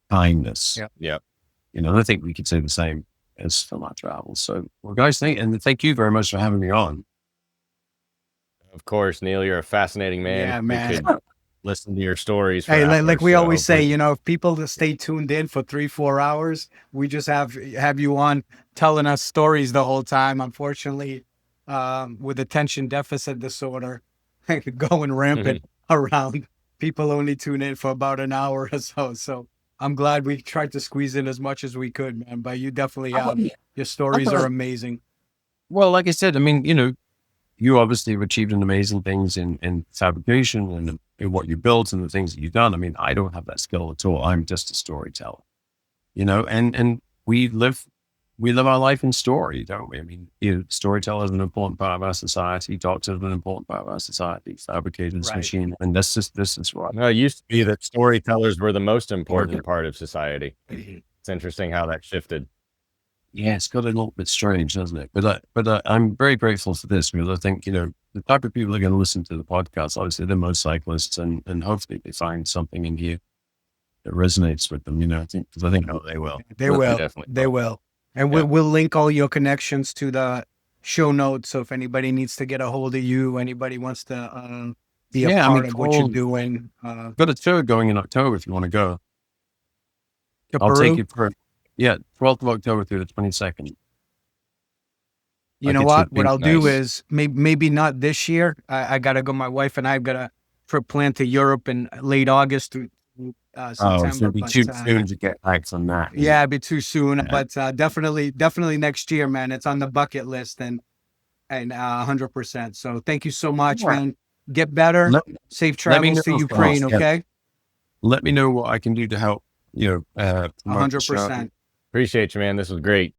kindness. Yeah. I think we could say the same as for my travels. So, well, guys, thank you very much for having me on. Of course, Neale, you're a fascinating man. Yeah, man. We could listen to your stories. For Hey, hours, like we always say, hopefully- if people stay tuned in for 3-4 hours, we just have you on telling us stories the whole time. Unfortunately, with attention deficit disorder going rampant around, people only tune in for about an hour or so. So I'm glad we tried to squeeze in as much as we could, man. But you definitely have. Your stories are amazing. Well, like I said, you obviously have achieved an amazing things in fabrication and in what you built and the things that you've done. I don't have that skill at all. I'm just a storyteller, and we live our life in story, don't we? Storytellers are an important part of our society. Doctors are an important part of our society. Fabricators, Right. machine, and this is what. No, it used to be that storytellers were the most important part of society. It's interesting how that shifted. Yeah, it's got a little bit strange, doesn't it? But I'm very grateful for this because I think, the type of people that are going to listen to the podcast, obviously they're motorcyclists and hopefully they find something in here that resonates with them, I think they will. They will. Definitely. They will. And we'll link all your connections to the show notes. So if anybody needs to get a hold of you, anybody wants to be a part of what you're doing. I've got a tour going in October if you want to go. I'll Peru? take you for 12th of October through the 22nd. You know what? What I'll do is maybe not this year. I got to go. My wife and I have got a trip planned to Europe in late August through September. It's going to be too soon to get back from that. Yeah, it'd be too soon. But definitely next year, man. It's on the bucket list and 100%. So thank you so much, man. Get better. Safe travels to Ukraine, okay? Let me know what I can do to help. 100%. Appreciate you, man. This was great.